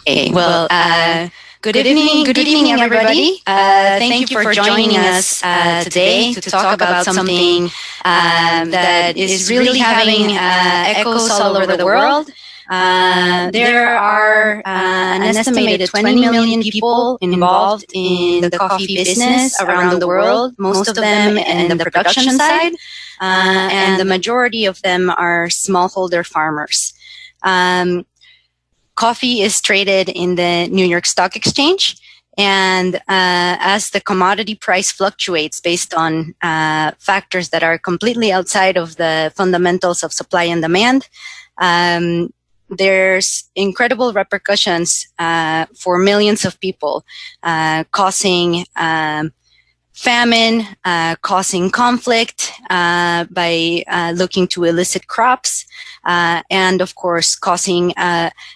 Okay, well, good evening, everybody. Thank you for joining us today to talk about something that is really having echoes all over the world. There are an estimated 20 million people involved in the coffee business around the world, most of them in the production side, and the majority of them are smallholder farmers. Coffee is traded in the New York Stock Exchange, and as the commodity price fluctuates based on factors that are completely outside of the fundamentals of supply and demand, there's incredible repercussions for millions of people, causing famine, causing conflict by looking to illicit crops, and of course causing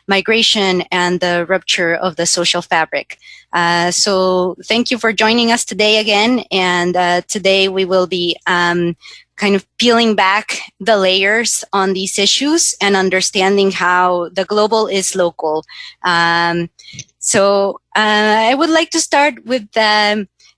migration and the rupture of the social fabric. So thank you for joining us today again, and today we will be kind of peeling back the layers on these issues and understanding how the global is local. So I would like to start with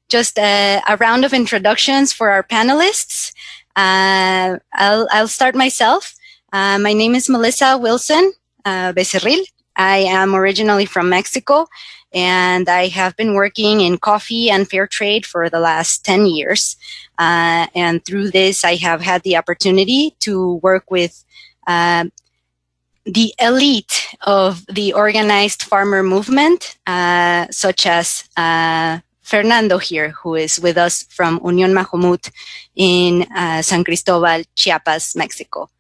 just a round of introductions for our panelists. I'll start myself. My name is Melissa Wilson Becerril. I am originally from Mexico, and I have been working in coffee and fair trade for the last 10 years. And through this, I have had the opportunity to work with the elite of the organized farmer movement, such as Fernando here, who is with us from Unión Majomut in San Cristóbal, Chiapas, México.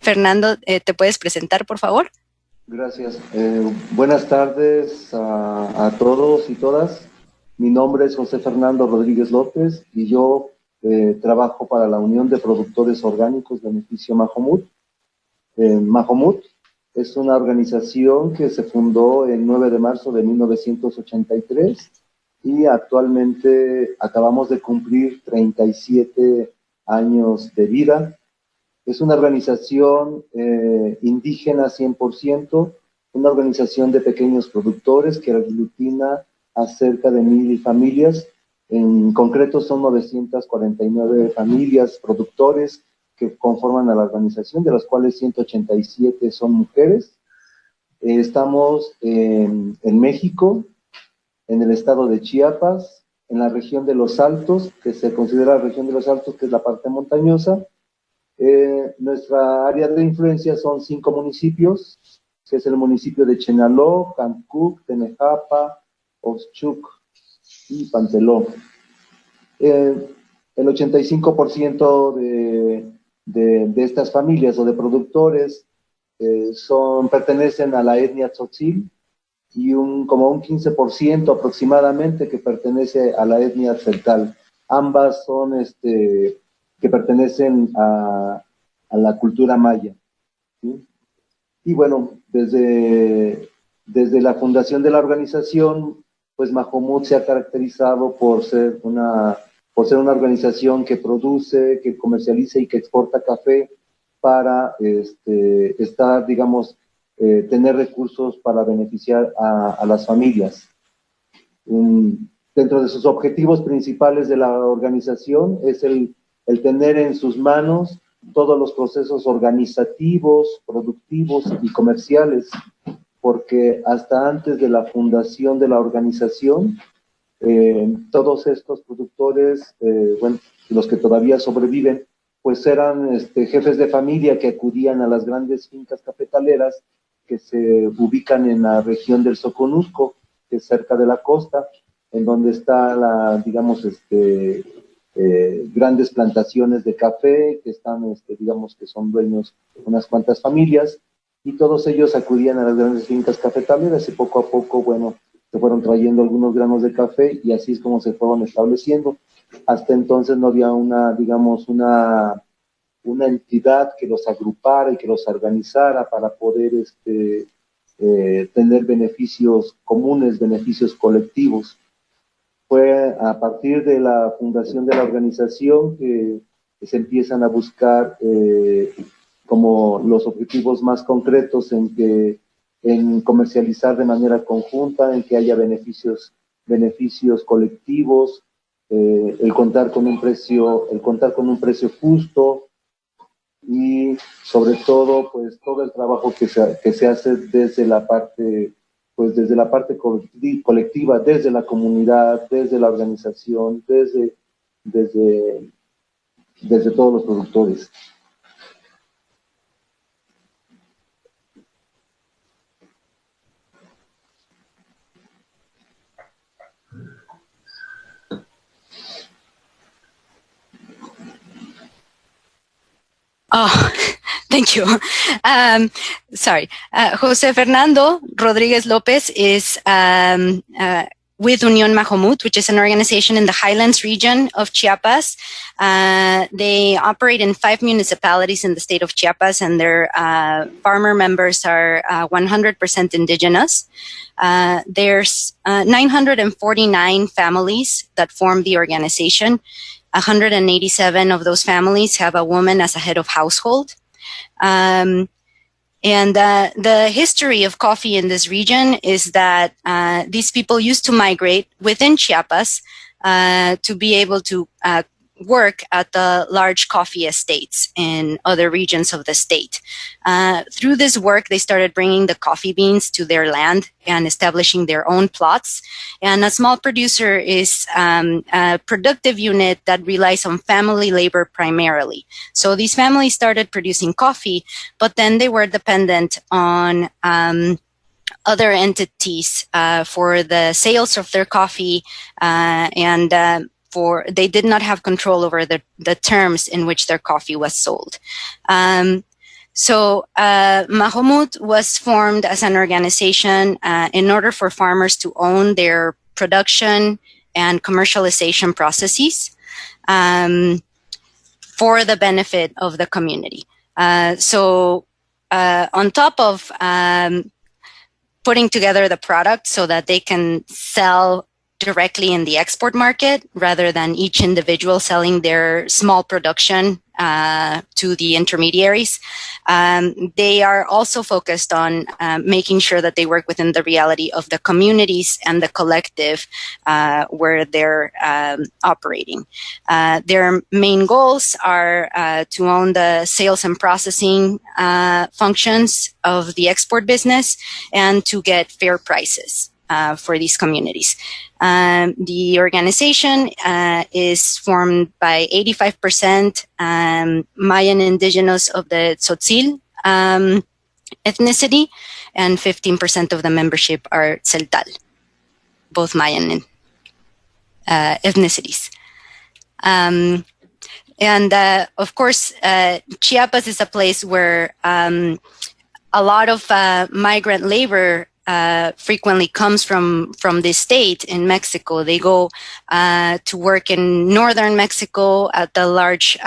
Fernando, ¿te puedes presentar, por favor? Gracias. Buenas tardes a todos y todas. Mi nombre es José Fernando Rodríguez López y yo trabajo para la Unión de Productores Orgánicos Beneficio Majomut. Majomut es una organización que se fundó el 9 de marzo de 1983 y actualmente acabamos de cumplir 37 años de vida. Es una organización indígena 100%, una organización de pequeños productores que aglutina a cerca de 1,000 familias. En concreto son 949 familias productores que conforman a la organización, de las cuales 187 son mujeres. Estamos en México, en el estado de Chiapas, en la región de los Altos, que se considera la región de los Altos, que es la parte montañosa. Nuestra área de influencia son 5 municipios, que es el municipio de Chenaló, Cancuc, Tenejapa, Oxchuc y Panteló. El 85% de estas familias o de productores pertenecen a la etnia tzotzil, y como un 15% aproximadamente que pertenece a la etnia tzeltal. Ambas son que pertenecen a la cultura maya, ¿sí? Y bueno, desde la fundación de la organización, pues Majomut se ha caracterizado por ser una organización que produce, que comercializa y que exporta café para estar, digamos, tener recursos para beneficiar a las familias. Dentro de sus objetivos principales de la organización es el tener en sus manos todos los procesos organizativos, productivos y comerciales, porque hasta antes de la fundación de la organización, todos estos productores, bueno, los que todavía sobreviven, pues eran jefes de familia que acudían a las grandes fincas cafetaleras que se ubican en la región del Soconusco, que es cerca de la costa, en donde está digamos, grandes plantaciones de café, que están, digamos, que son dueños unas cuantas familias, y todos ellos acudían a las grandes fincas cafetaleras y poco a poco, bueno, se fueron trayendo algunos granos de café y así es como se fueron estableciendo. Hasta entonces no había digamos, una entidad que los agrupara y que los organizara para poder tener beneficios comunes, beneficios colectivos. Fue a partir de la fundación de la organización que se empiezan a buscar como los objetivos más concretos en que en comercializar de manera conjunta, en que haya beneficios colectivos, el contar con un precio justo y sobre todo, pues todo el trabajo que se hace desde la parte, pues desde la parte colectiva, desde la comunidad, desde la organización, desde todos los productores. Oh, thank you. Sorry. Jose Fernando Rodriguez Lopez is with Unión Majomut, which is an organization in the highlands region of Chiapas. They operate in 5 municipalities in the state of Chiapas, and their farmer members are 100% indigenous. There's 949 families that form the organization. 187 of those families have a woman as a head of household. And the history of coffee in this region is that these people used to migrate within Chiapas to be able to work at the large coffee estates in other regions of the state. Through this work, they started bringing the coffee beans to their land and establishing their own plots. And a small producer is a productive unit that relies on family labor primarily. So these families started producing coffee, but then they were dependent on other entities for the sales of their coffee they did not have control over the terms in which their coffee was sold. So Majomut was formed as an organization in order for farmers to own their production and commercialization processes for the benefit of the community. So on top of putting together the product so that they can sell directly in the export market rather than each individual selling their small production to the intermediaries. They are also focused on making sure that they work within the reality of the communities and the collective where they're operating. Their main goals are to own the sales and processing functions of the export business and to get fair prices for these communities. The organization is formed by 85% Mayan indigenous of the Tzotzil ethnicity, and 15% of the membership are Tzeltal, both Mayan ethnicities. And of course, Chiapas is a place where a lot of migrant labor frequently comes from this state in Mexico. They go to work in northern Mexico at the large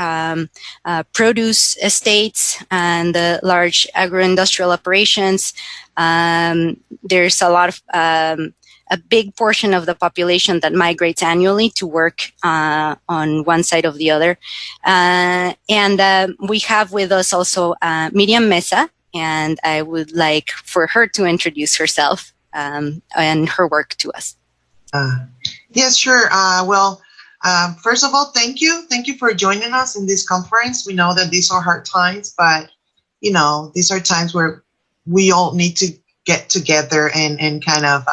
produce estates and the large agro-industrial operations. There's a lot of a big portion of the population that migrates annually to work on one side or the other. And we have with us also Miriam Mesa, and I would like for her to introduce herself and her work to us. Yes, sure. First of all, thank you. Thank you for joining us in this conference. We know that these are hard times, but, you know, these are times where we all need to get together and kind of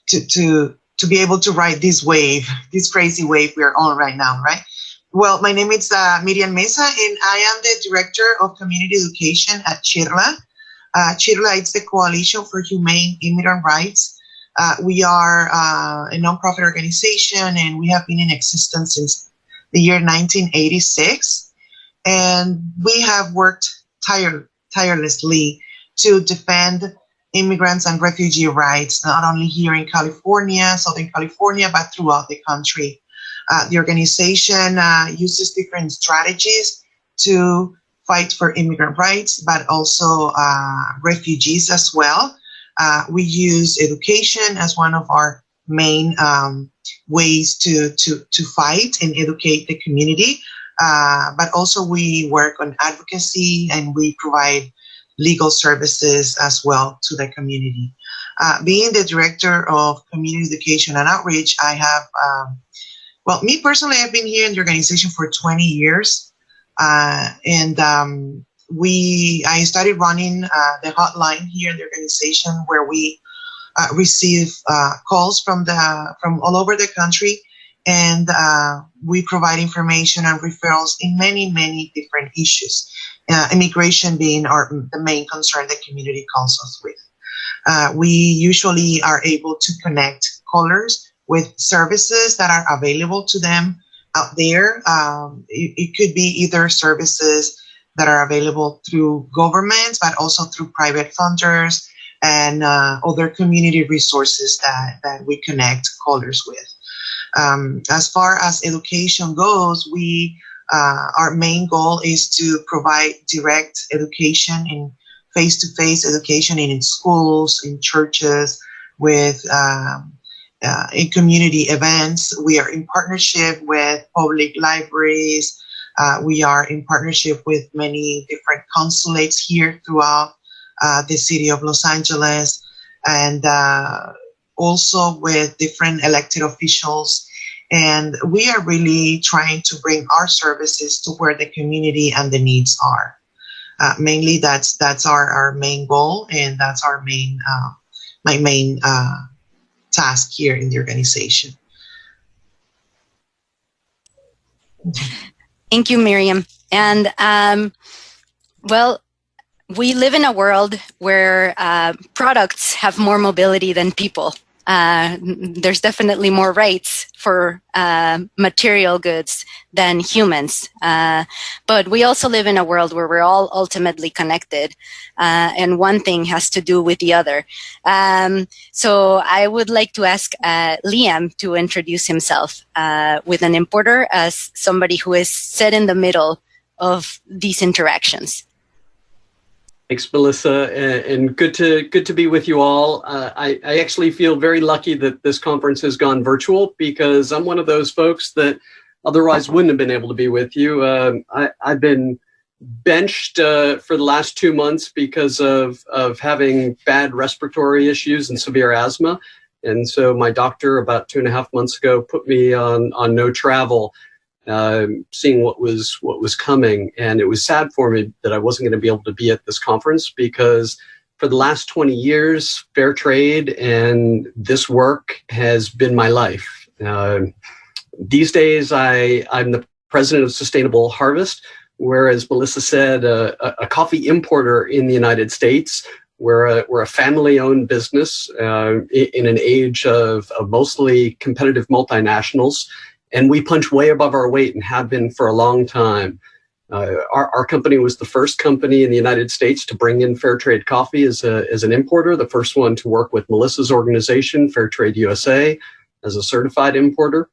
to be able to ride this wave, this crazy wave we're on right now, right? Well, my name is Miriam Mesa, and I am the Director of Community Education at CHIRLA. CHIRLA is the Coalition for Humane Immigrant Rights. We are a nonprofit organization, and we have been in existence since the year 1986. And we have worked tirelessly to defend immigrants and refugee rights, not only here in California, Southern California, but throughout the country. The organization uses different strategies to fight for immigrant rights, but also refugees as well. We use education as one of our main ways to fight and educate the community. But also we work on advocacy, and we provide legal services as well to the community. Being the director of community education and outreach, I have, me personally, I've been here in the organization for 20 years. I started running the hotline here in the organization where we receive calls from all over the country, and we provide information and referrals in many, many different issues. Immigration being the main concern the community calls us with. We usually are able to connect callers with services that are available to them out there. It could be either services that are available through governments, but also through private funders and other community resources that we connect callers with. As far as education goes, our main goal is to provide direct education in face-to-face education in schools, in churches, with in community events. We are in partnership with public libraries. We are in partnership with many different consulates here throughout the city of Los Angeles, and also with different elected officials. And we are really trying to bring our services to where the community and the needs are. Mainly, that's our main goal, and that's our my main task here in the organization. Thank you, Miriam. And we live in a world where products have more mobility than people. There's definitely more rights for material goods than humans. But we also live in a world where we're all ultimately connected, and one thing has to do with the other. So I would like to ask Liam to introduce himself with an importer as somebody who is set in the middle of these interactions. Thanks, Melissa, and good to be with you all. I actually feel very lucky that this conference has gone virtual, because I'm one of those folks that otherwise wouldn't have been able to be with you. I've been benched for the last 2 months because of having bad respiratory issues and severe asthma, and so my doctor about 2.5 months ago put me on no travel. Seeing what was coming, and it was sad for me that I wasn't going to be able to be at this conference, because for the last 20 years, fair trade and this work has been my life. These days, I'm the president of Sustainable Harvest, whereas Melissa said, a coffee importer in the United States. We're a family-owned business in an age of mostly competitive multinationals. And we punch way above our weight and have been for a long time. Our company was the first company in the United States to bring in fair trade coffee as an importer, the first one to work with Melissa's organization, Fair Trade USA, as a certified importer.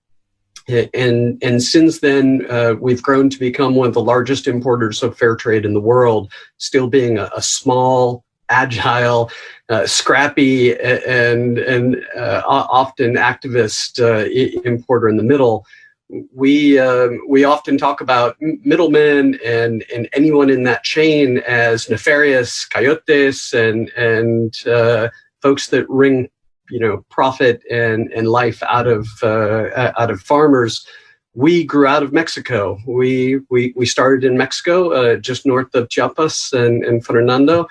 And since then, we've grown to become one of the largest importers of fair trade in the world, still being a small, agile, scrappy, and often activist importer in the middle. We often talk about middlemen and anyone in that chain as nefarious coyotes and folks that wring profit and life out of farmers. We grew out of Mexico. We started in Mexico, just north of Chiapas and Fernando.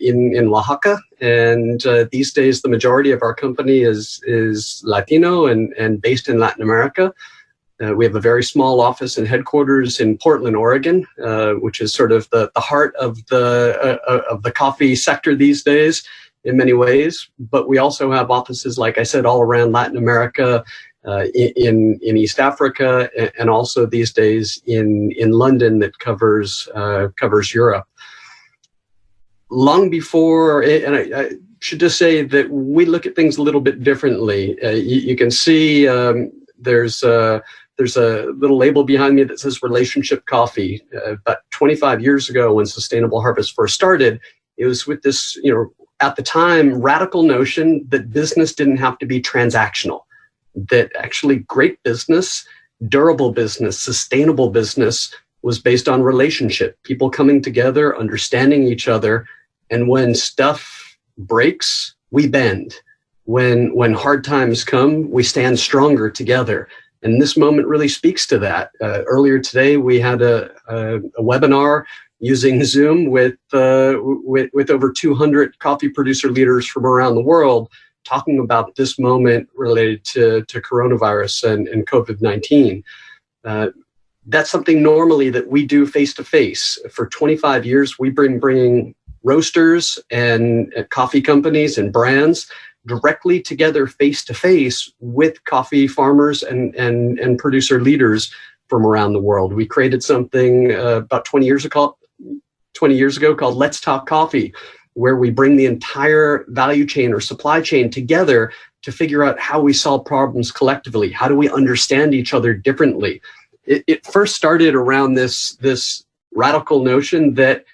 In Oaxaca, and these days the majority of our company is Latino and based in Latin America. We have a very small office and headquarters in Portland, Oregon, which is sort of the heart of the coffee sector these days in many ways. But we also have offices, like I said, all around Latin America, in East Africa, and also these days in London that covers Europe. Long before, and I should just say that we look at things a little bit differently. You can see there's a little label behind me that says Relationship Coffee. About 25 years ago, when Sustainable Harvest first started, it was with this, at the time, radical notion that business didn't have to be transactional, that actually great business, durable business, sustainable business was based on relationship, people coming together, understanding each other, And when stuff breaks, we bend. When hard times come, we stand stronger together. And this moment really speaks to that. Earlier today, we had a webinar using Zoom with over 200 coffee producer leaders from around the world, talking about this moment related to coronavirus and COVID-19. That's something normally that we do face-to-face. For 25 years, we've been bringing roasters and coffee companies and brands directly together face-to-face with coffee farmers and producer leaders from around the world. We created something about 20 years ago called Let's Talk Coffee, where we bring the entire value chain or supply chain together to figure out how we solve problems collectively. How do we understand each other differently? It first started around this radical notion that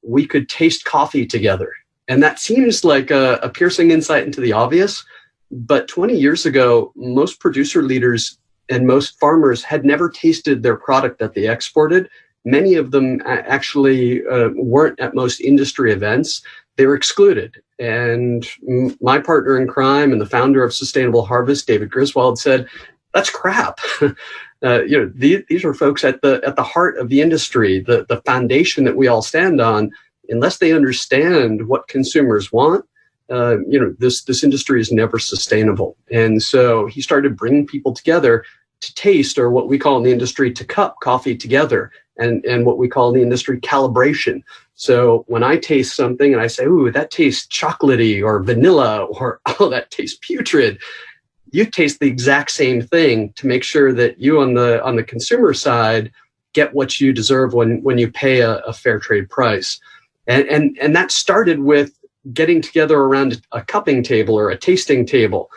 we could taste coffee together. And that seems like a piercing insight into the obvious. But 20 years ago, most producer leaders and most farmers had never tasted their product that they exported. Many of them actually weren't at most industry events. They were excluded. And my partner in crime and the founder of Sustainable Harvest, David Griswold, said, "That's crap." These are folks at the heart of the industry, the foundation that we all stand on. Unless they understand what consumers want, this industry is never sustainable. And so he started bringing people together to taste, or what we call in the industry to cup coffee together, and what we call in the industry calibration. So when I taste something and I say, "Ooh, that tastes chocolatey or vanilla," or "Oh, that tastes putrid," you taste the exact same thing to make sure that you on the consumer side get what you deserve when you pay a fair trade price. And that started with getting together around a cupping table or a tasting table.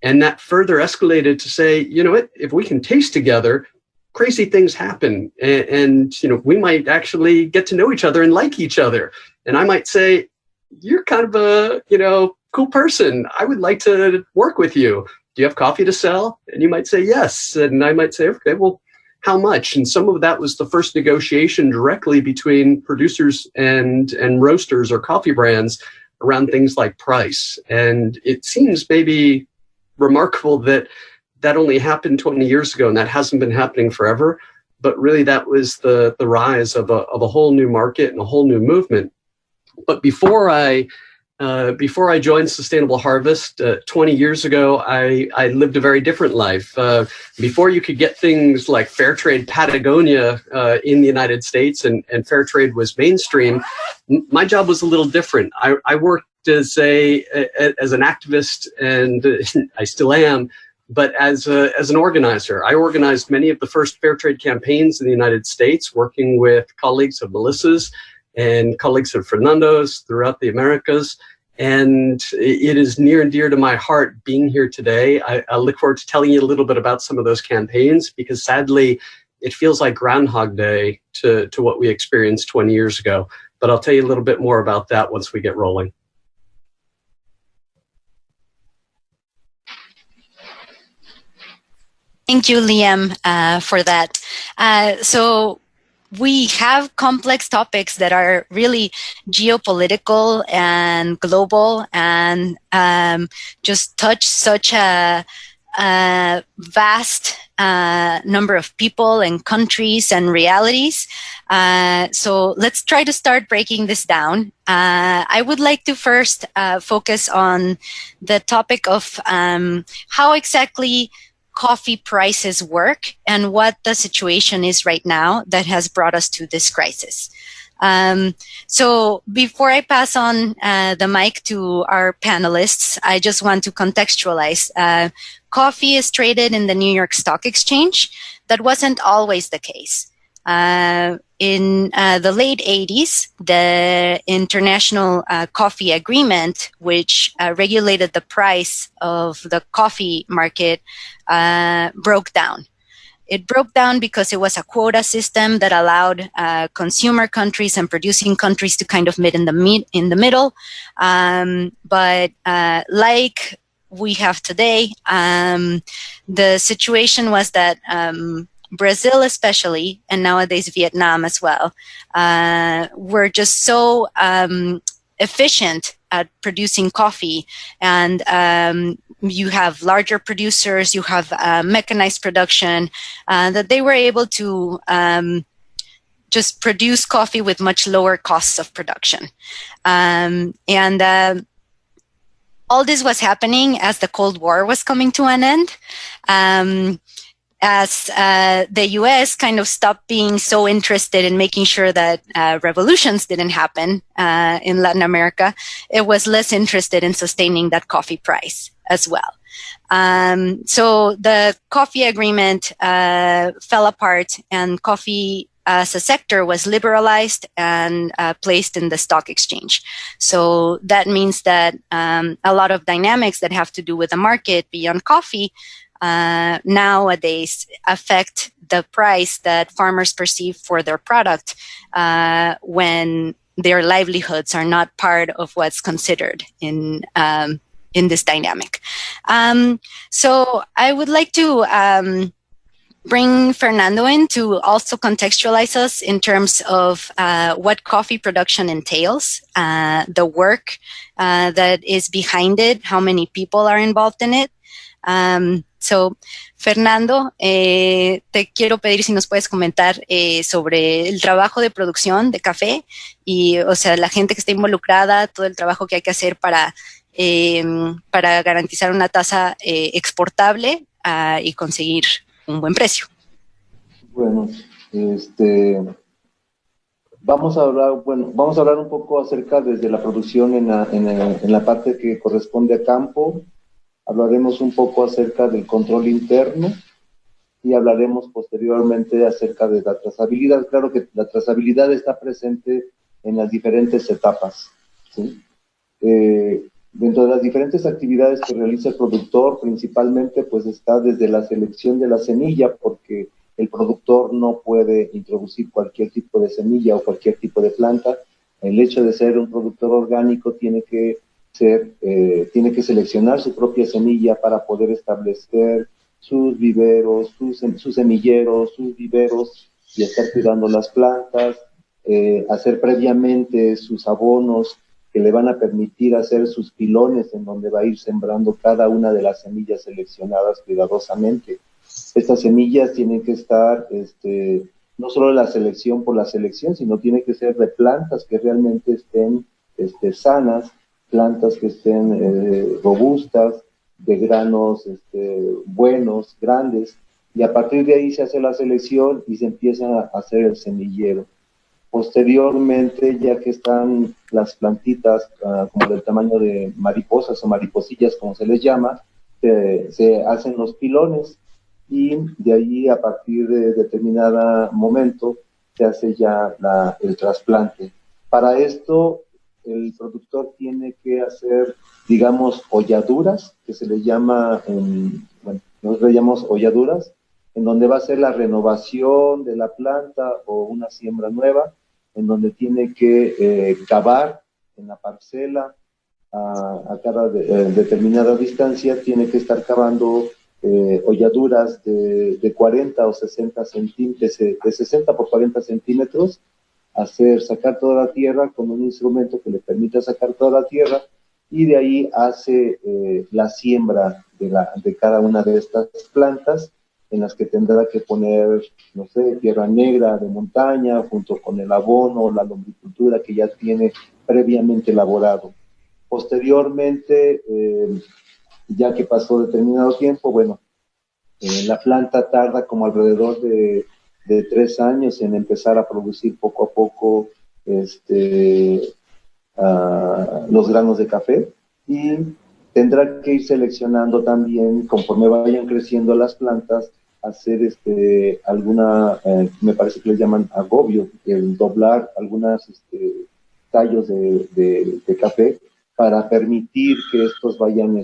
And that further escalated to say, you know what, if we can taste together, crazy things happen. And we might actually get to know each other and like each other. And I might say, "You're kind of a, cool person. I would like to work with you. Do you have coffee to sell?" And you might say, "Yes." And I might say, "Okay, well, how much?" And some of that was the first negotiation directly between producers and roasters or coffee brands around things like price. And it seems maybe remarkable that only happened 20 years ago and that hasn't been happening forever. But really that was the rise of a whole new market and a whole new movement. But before I joined Sustainable Harvest 20 years ago, I lived a very different life. Before you could get things like fair trade Patagonia in the United States and fair trade was mainstream, my job was a little different. I worked as an activist, and I still am, but as an organizer. I organized many of the first fair trade campaigns in the United States, working with colleagues of Melissa's and colleagues of Fernando's throughout the Americas. And it is near and dear to my heart being here today. I look forward to telling you a little bit about some of those campaigns, because sadly, it feels like Groundhog Day to what we experienced 20 years ago. But I'll tell you a little bit more about that once we get rolling. Thank you, Liam, for that. So we have complex topics that are really geopolitical and global, and just touch such a vast number of people and countries and realities. So let's try to start breaking this down. I would like to first focus on the topic of how exactly coffee prices work and what the situation is right now that has brought us to this crisis. So before I pass on the mic to our panelists, I just want to contextualize. Coffee is traded in the New York Stock Exchange. That wasn't always the case. In the late 80s, the International Coffee Agreement, which regulated the price of the coffee market, broke down. It broke down because it was a quota system that allowed consumer countries and producing countries to kind of meet in the middle. But like we have today, the situation was that Brazil especially, and nowadays Vietnam as well, were just so efficient at producing coffee, and you have larger producers, you have mechanized production, that they were able to just produce coffee with much lower costs of production. And all this was happening as the Cold War was coming to an end. As the US kind of stopped being so interested in making sure that revolutions didn't happen in Latin America, it was less interested in sustaining that coffee price as well. So the coffee agreement fell apart, and coffee as a sector was liberalized and placed in the stock exchange. So that means that a lot of dynamics that have to do with the market beyond coffee nowadays affect the price that farmers perceive for their product when their livelihoods are not part of what's considered in this dynamic. So I would like to bring Fernando in to also contextualize us in terms of what coffee production entails, the work that is behind it, how many people are involved in it. So, Fernando, te quiero pedir si nos puedes comentar sobre el trabajo de producción de café y, o sea, la gente que está involucrada, todo el trabajo que hay que hacer para garantizar una tasa exportable y conseguir un buen precio. Bueno, vamos a hablar un poco acerca desde la producción en la parte que corresponde a campo. Hablaremos un poco acerca del control interno y hablaremos posteriormente acerca de la trazabilidad. Claro que la trazabilidad está presente en las diferentes etapas, ¿sí? Dentro de las diferentes actividades que realiza el productor, principalmente pues está desde la selección de la semilla, porque el productor no puede introducir cualquier tipo de semilla o cualquier tipo de planta. El hecho de ser un productor orgánico tiene que seleccionar su propia semilla para poder establecer sus viveros, sus semilleros, sus viveros y estar cuidando las plantas, hacer previamente sus abonos que le van a permitir hacer sus pilones en donde va a ir sembrando cada una de las semillas seleccionadas cuidadosamente. Estas semillas tienen que estar, no solo la selección por la selección, sino tiene que ser de plantas que realmente estén sanas, plantas que estén robustas, de granos buenos, grandes, y a partir de ahí se hace la selección y se empieza a hacer el semillero. Posteriormente, ya que están las plantitas como del tamaño de mariposas o mariposillas, como se les llama, se hacen los pilones y de ahí a partir de determinado momento se hace ya el trasplante. Para esto, el productor tiene que hacer, digamos, holladuras, que se le llama, nosotros le llamamos holladuras, en donde va a ser la renovación de la planta o una siembra nueva, en donde tiene que cavar en la parcela a cada determinada distancia, tiene que estar cavando holladuras de 40 o 60 centímetros, de 60 por 40 centímetros, sacar toda la tierra con un instrumento que le permita sacar toda la tierra, y de ahí hace la siembra de cada una de estas plantas, en las que tendrá que poner, no sé, tierra negra de montaña, junto con el abono, la lombricultura que ya tiene previamente elaborado. Posteriormente, ya que pasó determinado tiempo, bueno, la planta tarda como alrededor de 3 años en empezar a producir poco a poco los granos de café, y tendrá que ir seleccionando también, conforme vayan creciendo las plantas, hacer me parece que le llaman agobio, el doblar algunos tallos de café para permitir que estos vayan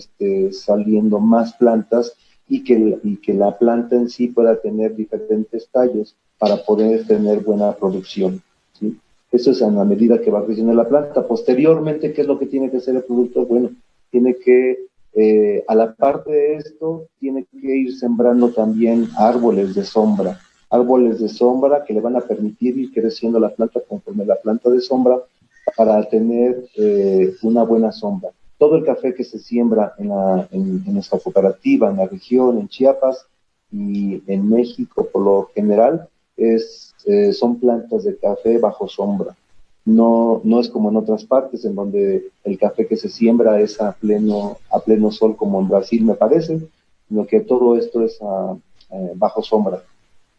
saliendo más plantas y que la planta en sí pueda tener diferentes tallos para poder tener buena producción, ¿sí? Eso es a la medida que va creciendo la planta. Posteriormente, ¿qué es lo que tiene que hacer el productor? Bueno, tiene que, a la parte de esto, tiene que ir sembrando también árboles de sombra que le van a permitir ir creciendo la planta conforme la planta de sombra para tener una buena sombra. Todo el café que se siembra en nuestra cooperativa, en la región, en Chiapas y en México por lo general, son plantas de café bajo sombra. No es como en otras partes en donde el café que se siembra es a pleno sol, como en Brasil me parece, sino que todo esto es bajo sombra.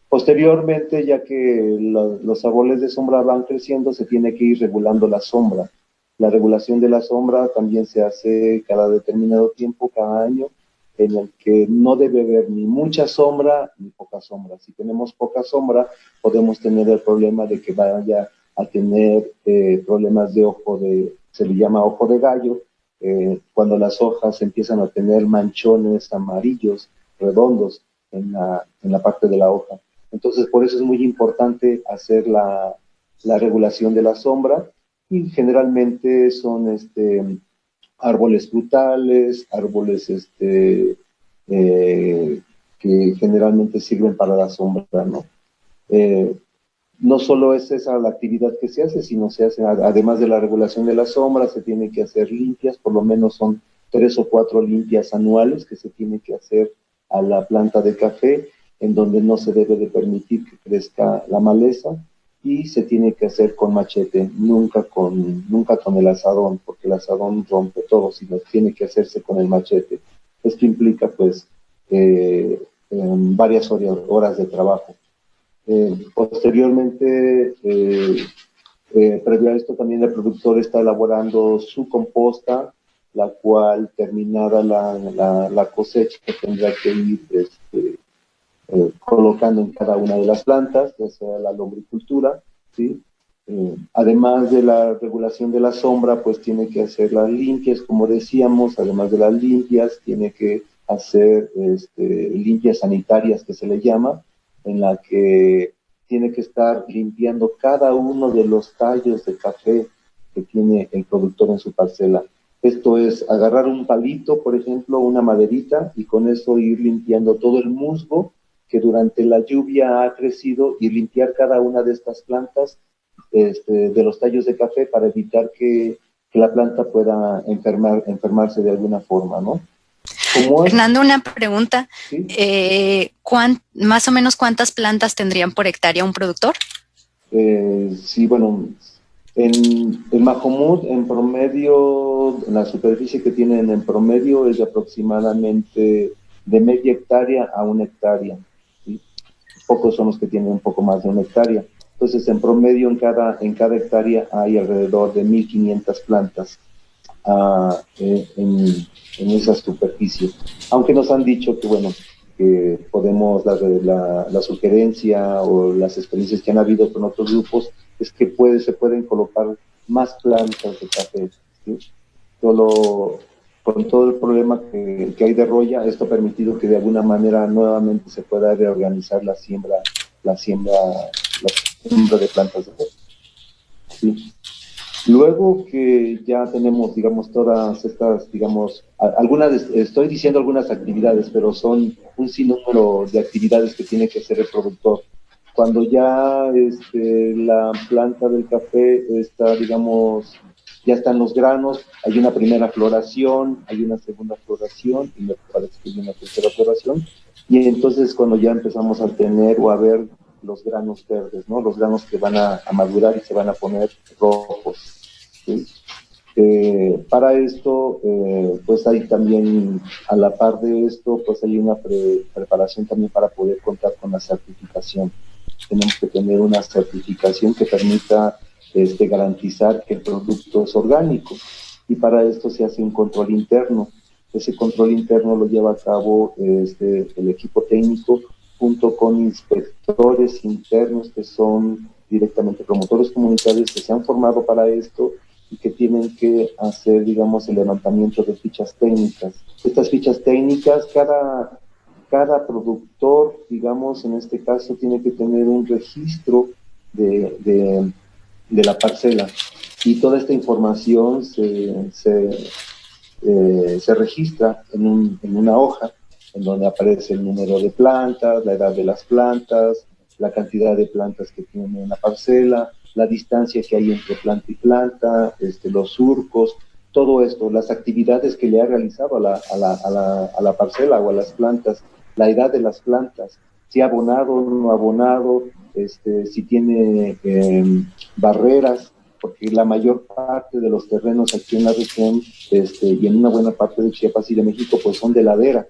Posteriormente, ya que los árboles de sombra van creciendo, se tiene que ir regulando la sombra. La regulación de la sombra también se hace cada determinado tiempo, cada año, en el que no debe haber ni mucha sombra ni poca sombra. Si tenemos poca sombra, podemos tener el problema de que vaya a tener problemas de se le llama ojo de gallo, cuando las hojas empiezan a tener manchones amarillos, redondos, en la parte de la hoja. Entonces, por eso es muy importante hacer la regulación de la sombra, y generalmente son árboles frutales, árboles que generalmente sirven para la sombra, ¿no? No solo es esa la actividad que se hace, sino se hace, además de la regulación de la sombra, se tiene que hacer limpias, por lo menos son 3 o 4 limpias anuales que se tiene que hacer a la planta de café, en donde no se debe de permitir que crezca la maleza, y se tiene que hacer con machete, nunca con el azadón, porque el azadón rompe todo, sino tiene que hacerse con el machete. Esto implica, pues, varias horas de trabajo. Posteriormente, previo a esto, también el productor está elaborando su composta, la cual, terminada la cosecha, tendrá que ir colocando en cada una de las plantas, ya sea la lombricultura, ¿sí? Además de la regulación de la sombra, pues tiene que hacer las limpias, como decíamos. Además de las limpias, tiene que hacer limpias sanitarias, que se le llama, en la que tiene que estar limpiando cada uno de los tallos de café que tiene el productor en su parcela. Esto es agarrar un palito, por ejemplo, una maderita, y con eso ir limpiando todo el musgo que durante la lluvia ha crecido, y limpiar cada una de estas plantas de los tallos de café, para evitar que la planta pueda enfermarse de alguna forma, ¿no? Fernando, una pregunta. ¿Sí? ¿Más o menos cuántas plantas tendrían por hectárea un productor? Sí, bueno, en Majomut, en promedio, la superficie que tienen en promedio es de aproximadamente de media hectárea a 1 hectárea, ¿sí? Pocos son los que tienen un poco más de 1 hectárea. Entonces, en promedio, en cada hectárea hay alrededor de 1,500 plantas en esa superficie. Aunque nos han dicho que, bueno, que podemos, la sugerencia o las experiencias que han habido con otros grupos, es que se pueden colocar más plantas de café, ¿sí? Con todo el problema que hay de roya, esto ha permitido que de alguna manera nuevamente se pueda reorganizar la siembra de plantas de café, ¿sí? Luego que ya tenemos, digamos, todas estas, digamos, estoy diciendo algunas actividades, pero son un sinnúmero de actividades que tiene que hacer el productor. Cuando ya la planta del café está, digamos, ya están los granos, hay una primera floración, hay una segunda floración, y me parece que hay una tercera floración, y entonces cuando ya empezamos a tener o a ver los granos verdes, ¿no? Los granos que van a madurar y se van a poner rojos, ¿sí? Para esto, pues hay también, a la par de esto, pues hay una preparación también para poder contar con la certificación. Tenemos que tener una certificación que permita garantizar que el producto es orgánico, y para esto se hace un control interno. Ese control interno lo lleva a cabo el equipo técnico, junto con inspectores internos que son directamente promotores comunitarios que se han formado para esto, y que tienen que hacer, digamos, el levantamiento de fichas técnicas. Estas fichas técnicas, cada productor, digamos, en este caso, tiene que tener un registro de la parcela, y toda esta información se registra en una hoja, en donde aparece el número de plantas, la edad de las plantas, la cantidad de plantas que tiene una parcela, la distancia que hay entre planta y planta, los surcos, todo esto, las actividades que le ha realizado a la parcela o a las plantas, la edad de las plantas, si ha abonado, no ha abonado, si tiene barreras, porque la mayor parte de los terrenos aquí en la región y en una buena parte de Chiapas y de México pues son de ladera.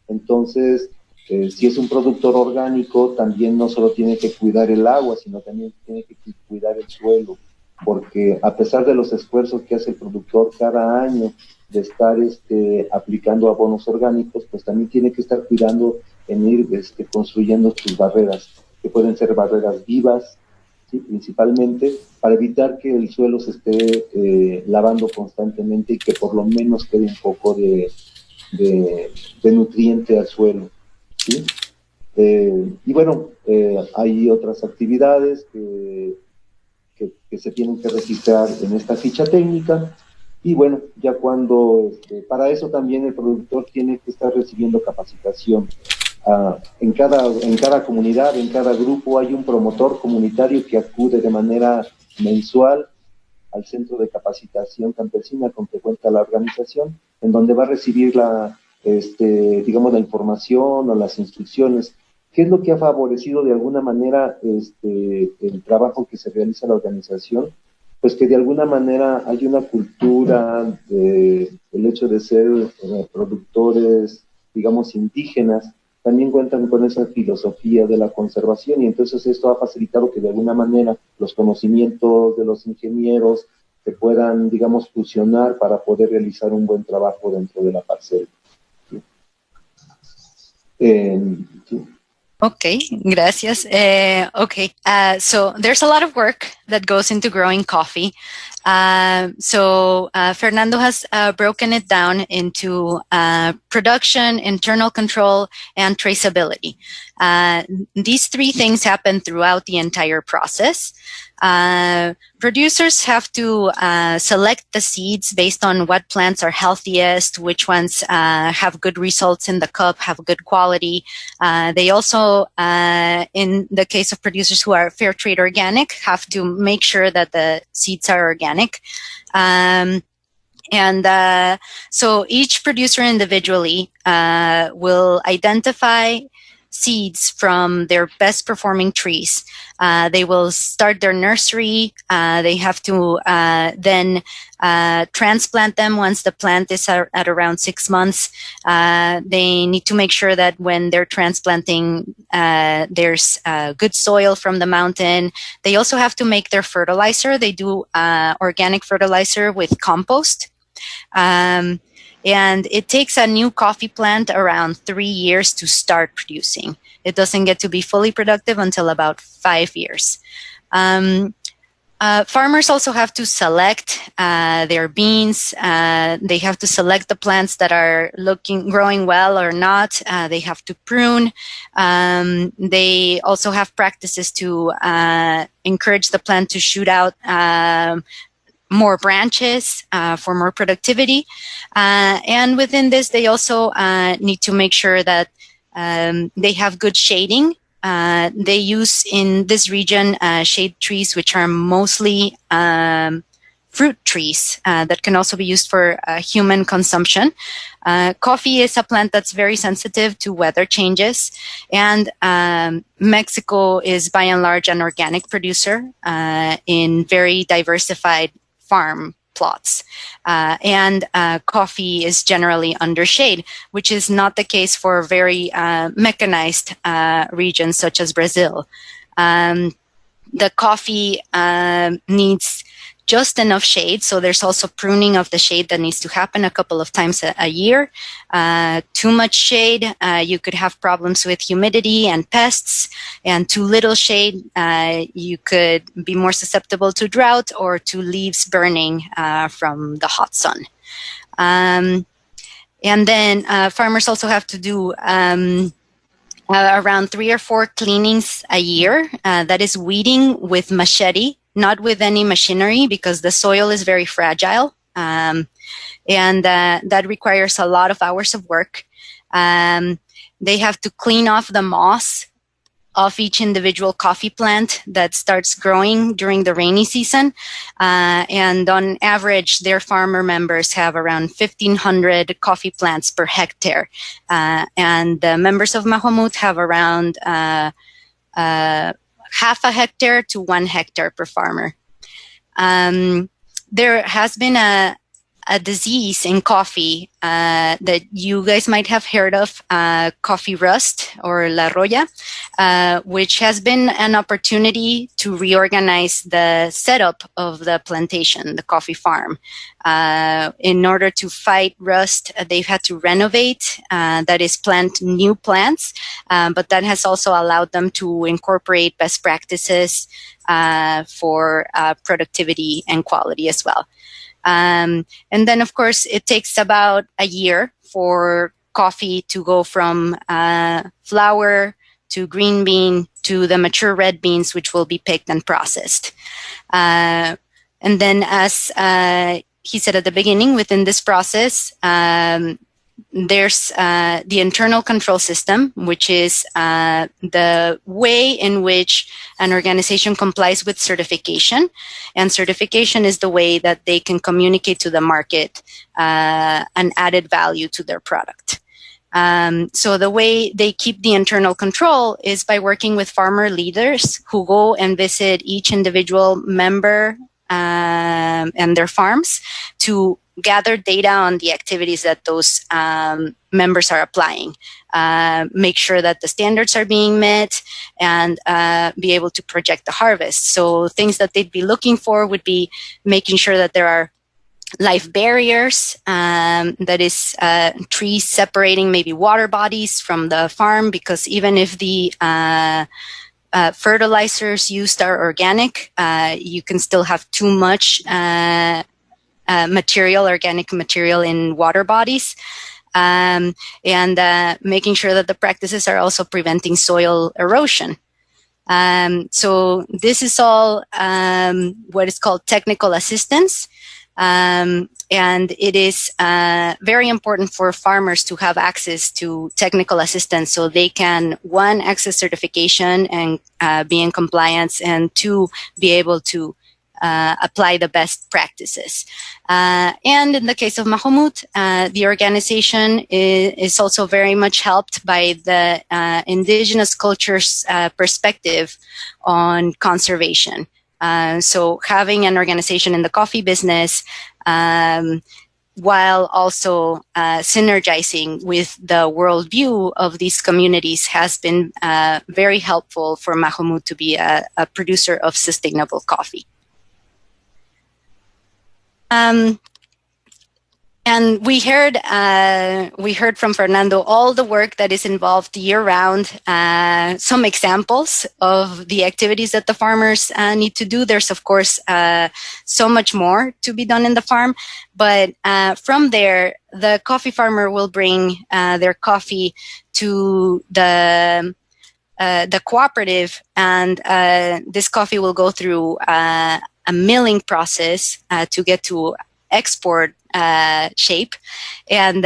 Entonces, si es un productor orgánico, también no solo tiene que cuidar el agua, sino también tiene que cuidar el suelo, porque a pesar de los esfuerzos que hace el productor cada año de estar aplicando abonos orgánicos, pues también tiene que estar cuidando en ir construyendo sus barreras, que pueden ser barreras vivas, ¿sí? Principalmente para evitar que el suelo se esté lavando constantemente y que por lo menos quede un poco de nutriente al suelo, ¿sí? Y bueno, hay otras actividades que se tienen que registrar en esta ficha técnica. Y bueno, ya cuando, para eso también el productor tiene que estar recibiendo capacitación. En cada comunidad, en cada grupo hay un promotor comunitario que acude de manera mensual al centro de capacitación campesina con que cuenta la organización, en donde va a recibir digamos, la información o las instrucciones. ¿Qué es lo que ha favorecido de alguna manera el trabajo que se realiza en la organización? Pues que de alguna manera hay una cultura el hecho de ser productores, digamos, indígenas, también cuentan con esa filosofía de la conservación y entonces esto ha facilitado que de alguna manera los conocimientos de los ingenieros se puedan, digamos, fusionar para poder realizar un buen trabajo dentro de la parcela. ¿Sí? Sí. Okay, gracias. So there's a lot of work that goes into growing coffee. Fernando has broken it down into production, internal control, and traceability. These three things happen throughout the entire process. Producers have to select the seeds based on what plants are healthiest, which ones have good results in the cup, have good quality. They also, in the case of producers who are fair trade organic, have to make sure that the seeds are organic. So each producer individually will identify seeds from their best performing trees. They will start their nursery. They have to then transplant them once the plant is at around 6 months. They need to make sure that when they're transplanting, there's good soil from the mountain. They also have to make their fertilizer. They do organic fertilizer with compost. And it takes a new coffee plant around 3 years to start producing. It doesn't get to be fully productive until about 5 years. Farmers also have to select their beans. They have to select the plants that are growing well or not. They have to prune. They also have practices to encourage the plant to shoot out more branches for more productivity. And within this, they also need to make sure that they have good shading. They use in this region shade trees, which are mostly fruit trees that can also be used for human consumption. Coffee is a plant that's very sensitive to weather changes, and Mexico is by and large an organic producer in very diversified farm plots. And coffee is generally under shade, which is not the case for very mechanized regions such as Brazil. The coffee needs just enough shade, so there's also pruning of the shade that needs to happen a couple of times a year. Too much shade, you could have problems with humidity and pests, and too little shade, you could be more susceptible to drought or to leaves burning from the hot sun. And then farmers also have to do around 3 or 4 cleanings a year. That is weeding with machete, not with any machinery, because the soil is very fragile. And that requires a lot of hours of work. They have to clean off the moss of each individual coffee plant that starts growing during the rainy season. And on average, their farmer members have around 1,500 coffee plants per hectare. And the members of Majomut have around half a hectare to 1 hectare per farmer. There has been a disease in coffee that you guys might have heard of, coffee rust or la roya, which has been an opportunity to reorganize the setup of the plantation, the coffee farm. In order to fight rust, they've had to renovate, that is, plant new plants, but that has also allowed them to incorporate best practices for productivity and quality as well. And then, of course, it takes about a year for coffee to go from flower to green bean to the mature red beans, which will be picked and processed. And then, as he said at the beginning, within this process, there's the internal control system, which is the way in which an organization complies with certification. And certification is the way that they can communicate to the market an added value to their product. So the way they keep the internal control is by working with farmer leaders who go and visit each individual member and their farms to gather data on the activities that those members are applying, make sure that the standards are being met, and be able to project the harvest. So things that they'd be looking for would be making sure that there are life barriers, that is, trees separating maybe water bodies from the farm, because even if the fertilizers used are organic, you can still have too much organic material in water bodies, and making sure that the practices are also preventing soil erosion. So this is all what is called technical assistance. And it is very important for farmers to have access to technical assistance so they can, one, access certification and be in compliance, and two, be able to apply the best practices. And in the case of Majomut, the organization is also very much helped by the indigenous culture's perspective on conservation. So having an organization in the coffee business, while also synergizing with the worldview of these communities, has been very helpful for Majomut to be a producer of sustainable coffee. And we heard from Fernando all the work that is involved year-round, some examples of the activities that the farmers need to do. There's, of course, so much more to be done in the farm. But from there, the coffee farmer will bring their coffee to the cooperative, and this coffee will go through a milling process to get to export shape, and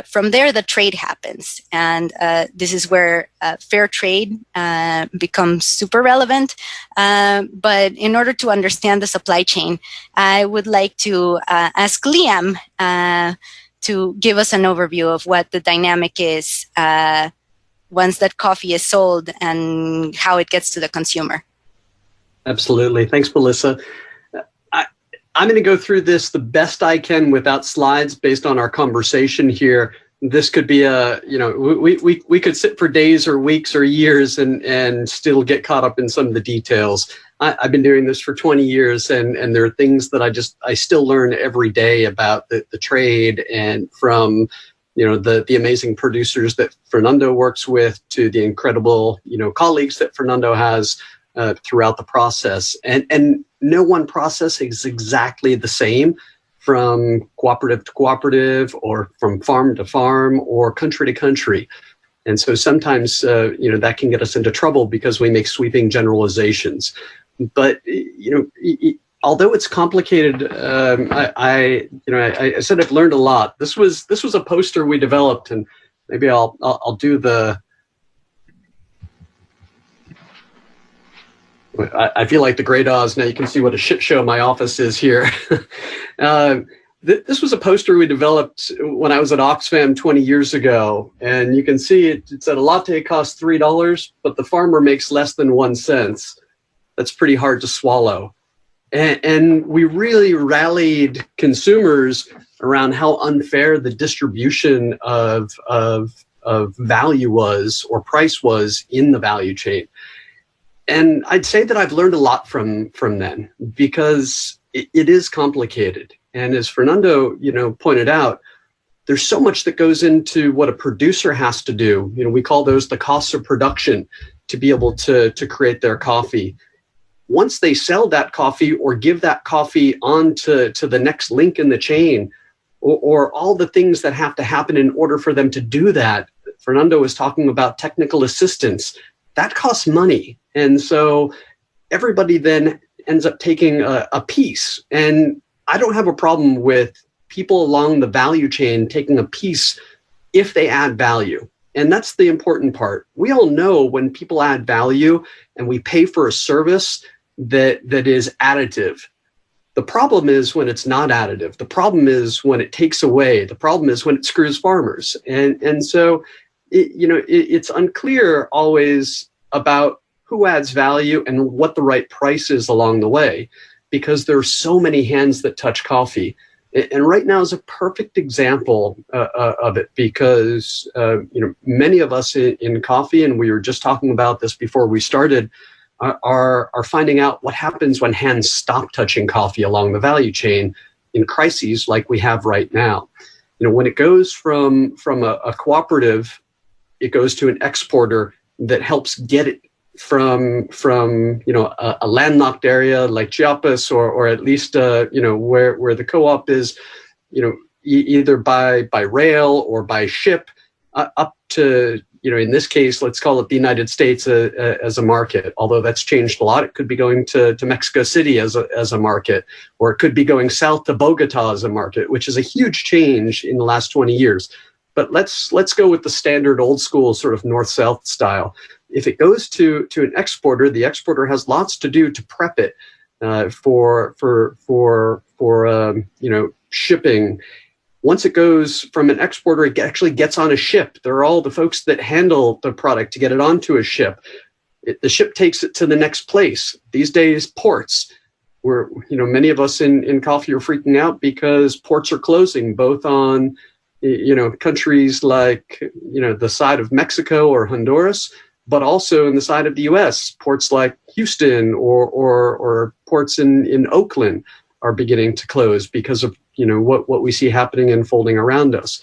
from there the trade happens, and this is where fair trade becomes super relevant. But in order to understand the supply chain, I would like to ask Liam to give us an overview of what the dynamic is once that coffee is sold and how it gets to the consumer. Absolutely. Thanks, Melissa. I'm going to go through this the best I can without slides based on our conversation here. This could be we could sit for days or weeks or years and still get caught up in some of the details. I've been doing this for 20 years, and there are things that I still learn every day about the trade, and from the amazing producers that Fernando works with to the incredible colleagues that Fernando has throughout the process. And no one process is exactly the same from cooperative to cooperative, or from farm to farm, or country to country. And so sometimes, that can get us into trouble because we make sweeping generalizations. But, although it's complicated, I said I've learned a lot. This was a poster we developed, and maybe I'll do the I feel like the Great Oz. Now you can see what a shit show my office is here. This was a poster we developed when I was at Oxfam 20 years ago. And you can see it said a latte costs $3, but the farmer makes less than 1 cent. That's pretty hard to swallow. And we really rallied consumers around how unfair the distribution of value was or price was in the value chain. And I'd say that I've learned a lot from then, because it is complicated. And as Fernando, pointed out, there's so much that goes into what a producer has to do. We call those the costs of production to be able to create their coffee. Once they sell that coffee or give that coffee on to the next link in the chain, or all the things that have to happen in order for them to do that. Fernando was talking about technical assistance. That costs money. And so everybody then ends up taking a piece. And I don't have a problem with people along the value chain taking a piece if they add value. And that's the important part. We all know when people add value and we pay for a service that is additive. The problem is when it's not additive. The problem is when it takes away. The problem is when it screws farmers. And so, it's unclear always about who adds value and what the right price is along the way, because there are so many hands that touch coffee. And right now is a perfect example of it, because many of us in coffee, and we were just talking about this before we started, are finding out what happens when hands stop touching coffee along the value chain in crises like we have right now. When it goes from a cooperative, it goes to an exporter that helps get it from a landlocked area like Chiapas, or at least where the co-op is, either by rail or by ship up to in this case, let's call it the United States as a market. Although that's changed a lot. It could be going to Mexico City as a market, or it could be going south to Bogota as a market, which is a huge change in the last 20 years. But let's go with the standard old school sort of north-south style. If it goes to an exporter, the exporter has lots to do to prep it for shipping. Once it goes from an exporter, it actually gets on a ship. There are all the folks that handle the product to get it onto a ship. The ship takes it to the next place. These days, ports, where many of us in coffee are freaking out because ports are closing, both on countries like the side of Mexico or Honduras, but also in the side of the U.S. Ports like Houston or ports in Oakland are beginning to close because of what we see happening and unfolding around us.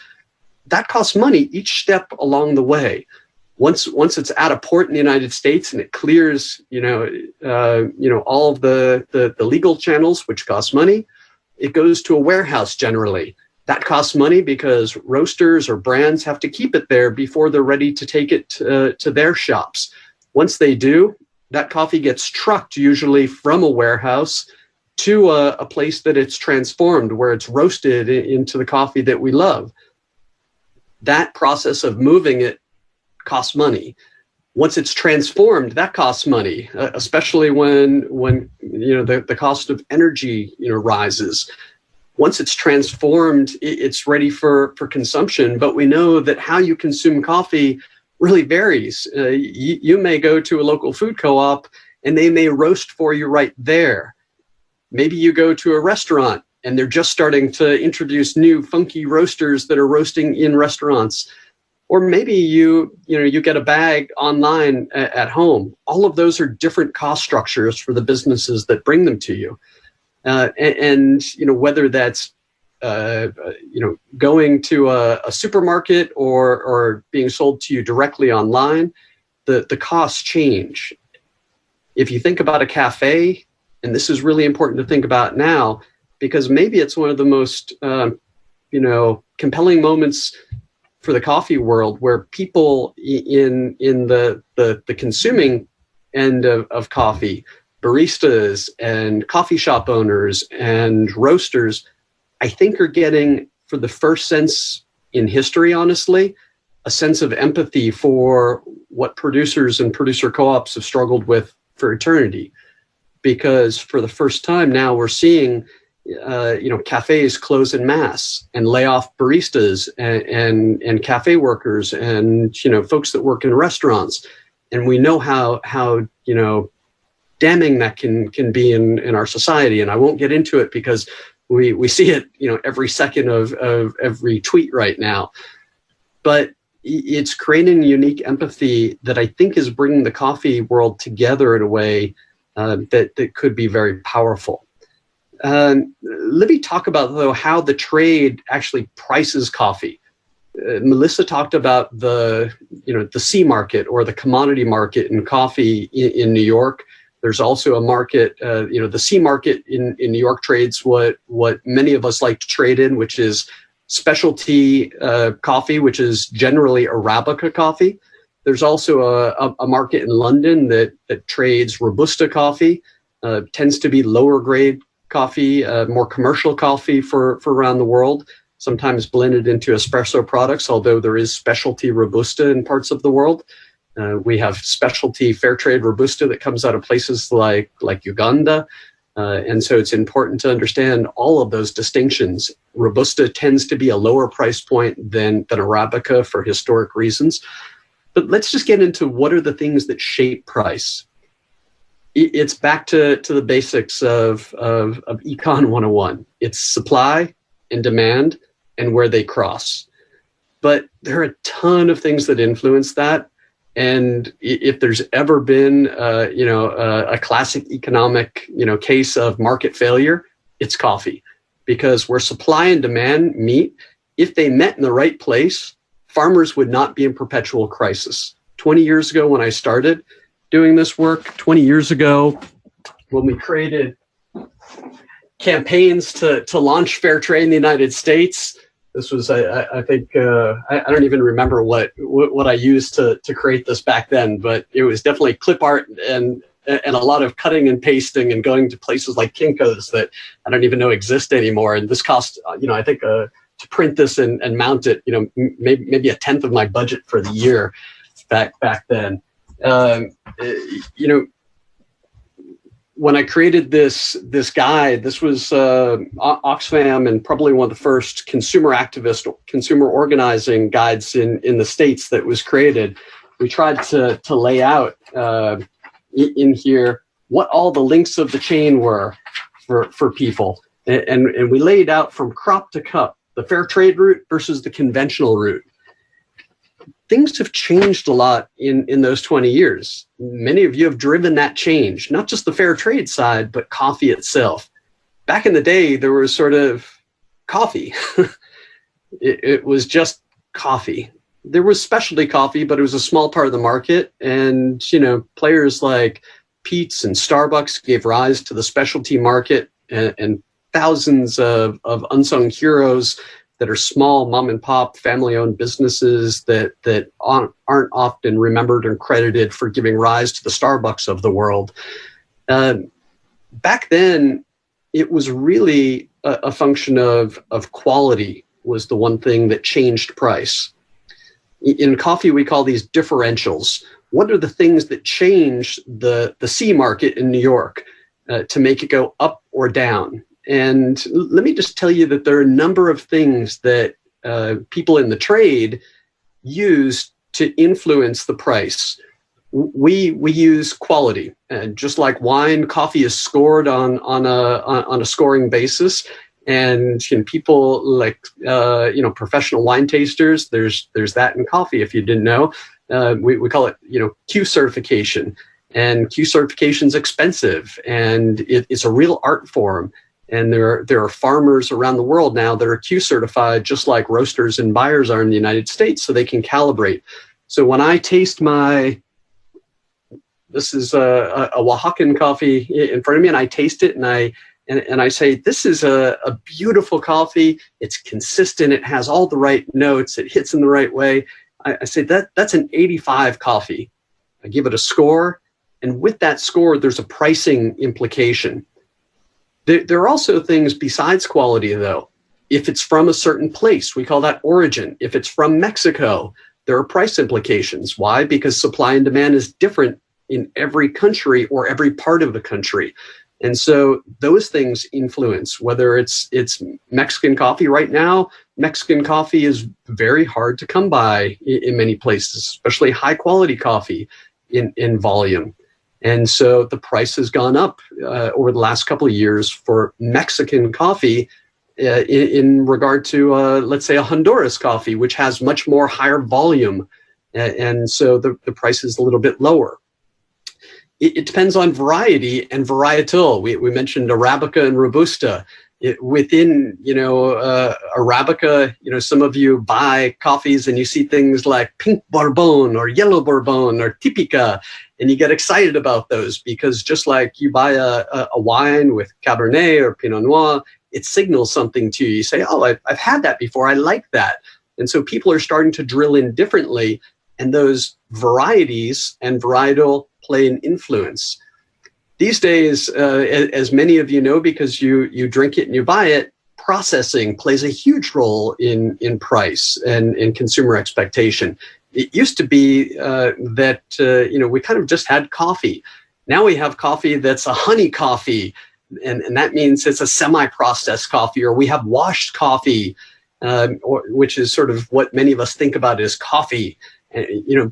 That costs money each step along the way. Once it's at a port in the United States and it clears all of the legal channels, which costs money, it goes to a warehouse generally. That costs money because roasters or brands have to keep it there before they're ready to take it to their shops. Once they do, that coffee gets trucked usually from a warehouse to a place that it's transformed, where it's roasted into the coffee that we love. That process of moving it costs money. Once it's transformed, that costs money, especially when the cost of energy rises. Once it's transformed, it's ready for consumption. But we know that how you consume coffee really varies. You may go to a local food co-op and they may roast for you right there. Maybe you go to a restaurant and they're just starting to introduce new funky roasters that are roasting in restaurants. Or maybe you get a bag online at home. All of those are different cost structures for the businesses that bring them to you. And whether that's going to a supermarket or being sold to you directly online, the costs change. If you think about a cafe, and this is really important to think about now, because maybe it's one of the most compelling moments for the coffee world, where people in the consuming end of coffee, baristas and coffee shop owners and roasters, I think are getting, for the first sense in history, honestly, a sense of empathy for what producers and producer co-ops have struggled with for eternity. because for the first time now we're seeing cafes close en masse and lay off baristas and cafe workers and, folks that work in restaurants. And we know how damning that can be in our society. And I won't get into it because we see it, every second of every tweet right now. But it's creating unique empathy that I think is bringing the coffee world together in a way that could be very powerful. Let me talk about, though, how the trade actually prices coffee. Melissa talked about the C market or the commodity market in coffee in New York. There's also a market, the C market in New York trades what many of us like to trade in, which is specialty coffee, which is generally Arabica coffee. There's also a market in London that trades Robusta coffee, tends to be lower grade coffee, more commercial coffee for around the world, sometimes blended into espresso products, although there is specialty Robusta in parts of the world. We have specialty fair trade Robusta that comes out of places like Uganda. And so it's important to understand all of those distinctions. Robusta tends to be a lower price point than Arabica for historic reasons. But let's just get into what are the things that shape price. It's back to the basics of Econ 101. It's supply and demand and where they cross. But there are a ton of things that influence that. And if there's ever been, a classic economic, case of market failure, it's coffee. Because where supply and demand meet, if they met in the right place, farmers would not be in perpetual crisis. 20 years ago when I started doing this work, 20 years ago when we created campaigns to launch fair trade in the United States, this was, I think, I don't even remember what I used to create this back then, but it was definitely clip art and a lot of cutting and pasting and going to places like Kinko's that I don't even know exist anymore. And this cost, I think to print this and mount it, maybe a tenth of my budget for the year back then. When I created this guide, this was Oxfam and probably one of the first consumer organizing guides in the States that was created. We tried to lay out in here what all the links of the chain were for people. And we laid out from crop to cup, the fair trade route versus the conventional route. Things have changed a lot in those 20 years. Many of you have driven that change, not just the fair trade side, but coffee itself. Back in the day, there was sort of coffee. It was just coffee. There was specialty coffee, but it was a small part of the market. And, players like Peet's and Starbucks gave rise to the specialty market and thousands of unsung heroes that are small mom and pop family owned businesses that aren't often remembered and credited for giving rise to the Starbucks of the world. Back then, it was really a function of quality was the one thing that changed price. In coffee, we call these differentials. What are the things that change the C market in New York to make it go up or down? And let me just tell you that there are a number of things that people in the trade use to influence the price. We use quality, and just like wine, coffee is scored on a scoring basis. And people like professional wine tasters, there's that in coffee. If you didn't know, we call it Q certification, and Q certification is expensive, and it's a real art form. And there are farmers around the world now that are Q certified, just like roasters and buyers are in the United States, so they can calibrate. So when I taste this is a Oaxacan coffee in front of me, and I taste it, and I say, this is a beautiful coffee. It's consistent. It has all the right notes. It hits in the right way. I say that's an 85 coffee. I give it a score, and with that score, there's a pricing implication. There are also things besides quality, though. If it's from a certain place, we call that origin. If it's from Mexico, there are price implications. Why? Because supply and demand is different in every country or every part of the country. And so those things influence whether it's Mexican coffee. Right now, Mexican coffee is very hard to come by in many places, especially high quality coffee in volume. And so the price has gone up over the last couple of years for Mexican coffee in regard to, let's say, a Honduras coffee, which has much more higher volume. And so the price is a little bit lower. It depends on variety and varietal. We mentioned Arabica and Robusta. Within, Arabica, some of you buy coffees and you see things like pink Bourbon or yellow Bourbon or Típica, and you get excited about those because just like you buy a wine with Cabernet or Pinot Noir, it signals something to you. You say, oh, I've had that before. I like that. And so people are starting to drill in differently, and those varieties and varietal play an influence. These days, as many of you know, because you drink it and you buy it, processing plays a huge role in price and in consumer expectation. It used to be that we kind of just had coffee. Now we have coffee that's a honey coffee, and that means it's a semi-processed coffee, or we have washed coffee, which is sort of what many of us think about as coffee.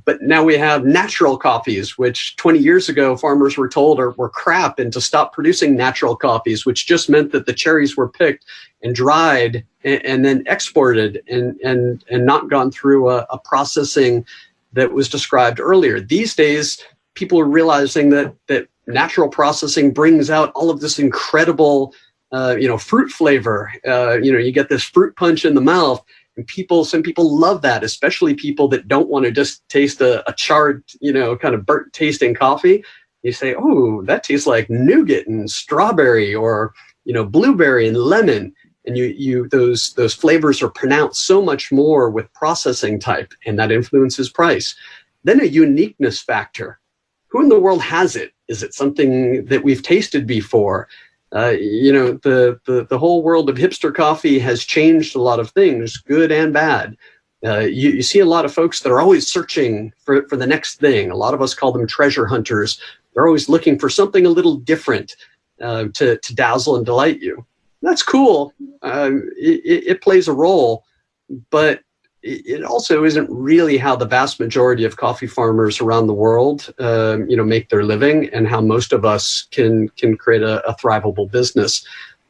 But now we have natural coffees, which 20 years ago farmers were told were crap, and to stop producing natural coffees, which just meant that the cherries were picked and dried and then exported and not gone through a processing that was described earlier. These days, people are realizing that natural processing brings out all of this incredible, fruit flavor. You get this fruit punch in the mouth. And some people love that, especially people that don't want to just taste a charred, kind of burnt tasting coffee. You say, oh, that tastes like nougat and strawberry or, blueberry and lemon. And those flavors are pronounced so much more with processing type, and that influences price. Then a uniqueness factor. Who in the world has it? Is it something that we've tasted before? The whole world of hipster coffee has changed a lot of things, good and bad. You see a lot of folks that are always searching for the next thing. A lot of us call them treasure hunters. They're always looking for something a little different to dazzle and delight you. That's cool. It plays a role, but it also isn't really how the vast majority of coffee farmers around the world, make their living, and how most of us can create a thrivable business.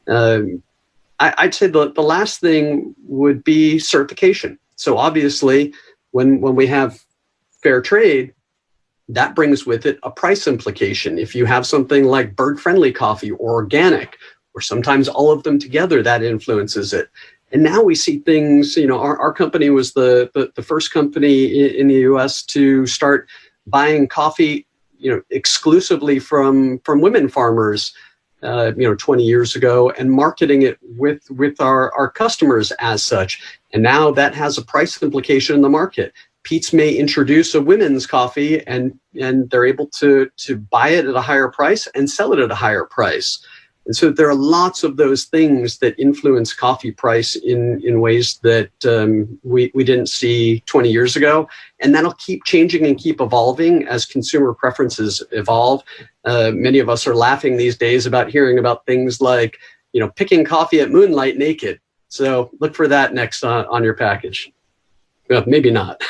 I'd say the last thing would be certification. So obviously, when we have fair trade, that brings with it a price implication. If you have something like bird-friendly coffee or organic, or sometimes all of them together, that influences it. And now we see things, our company was the first company in the U.S. to start buying coffee, exclusively from women farmers, 20 years ago, and marketing it with our customers as such. And now that has a price implication in the market. Pete's may introduce a women's coffee, and they're able to buy it at a higher price and sell it at a higher price. And so there are lots of those things that influence coffee price in ways that we didn't see 20 years ago. And that'll keep changing and keep evolving as consumer preferences evolve. Many of us are laughing these days about hearing about things like, picking coffee at moonlight naked. So look for that next on your package. Well, maybe not.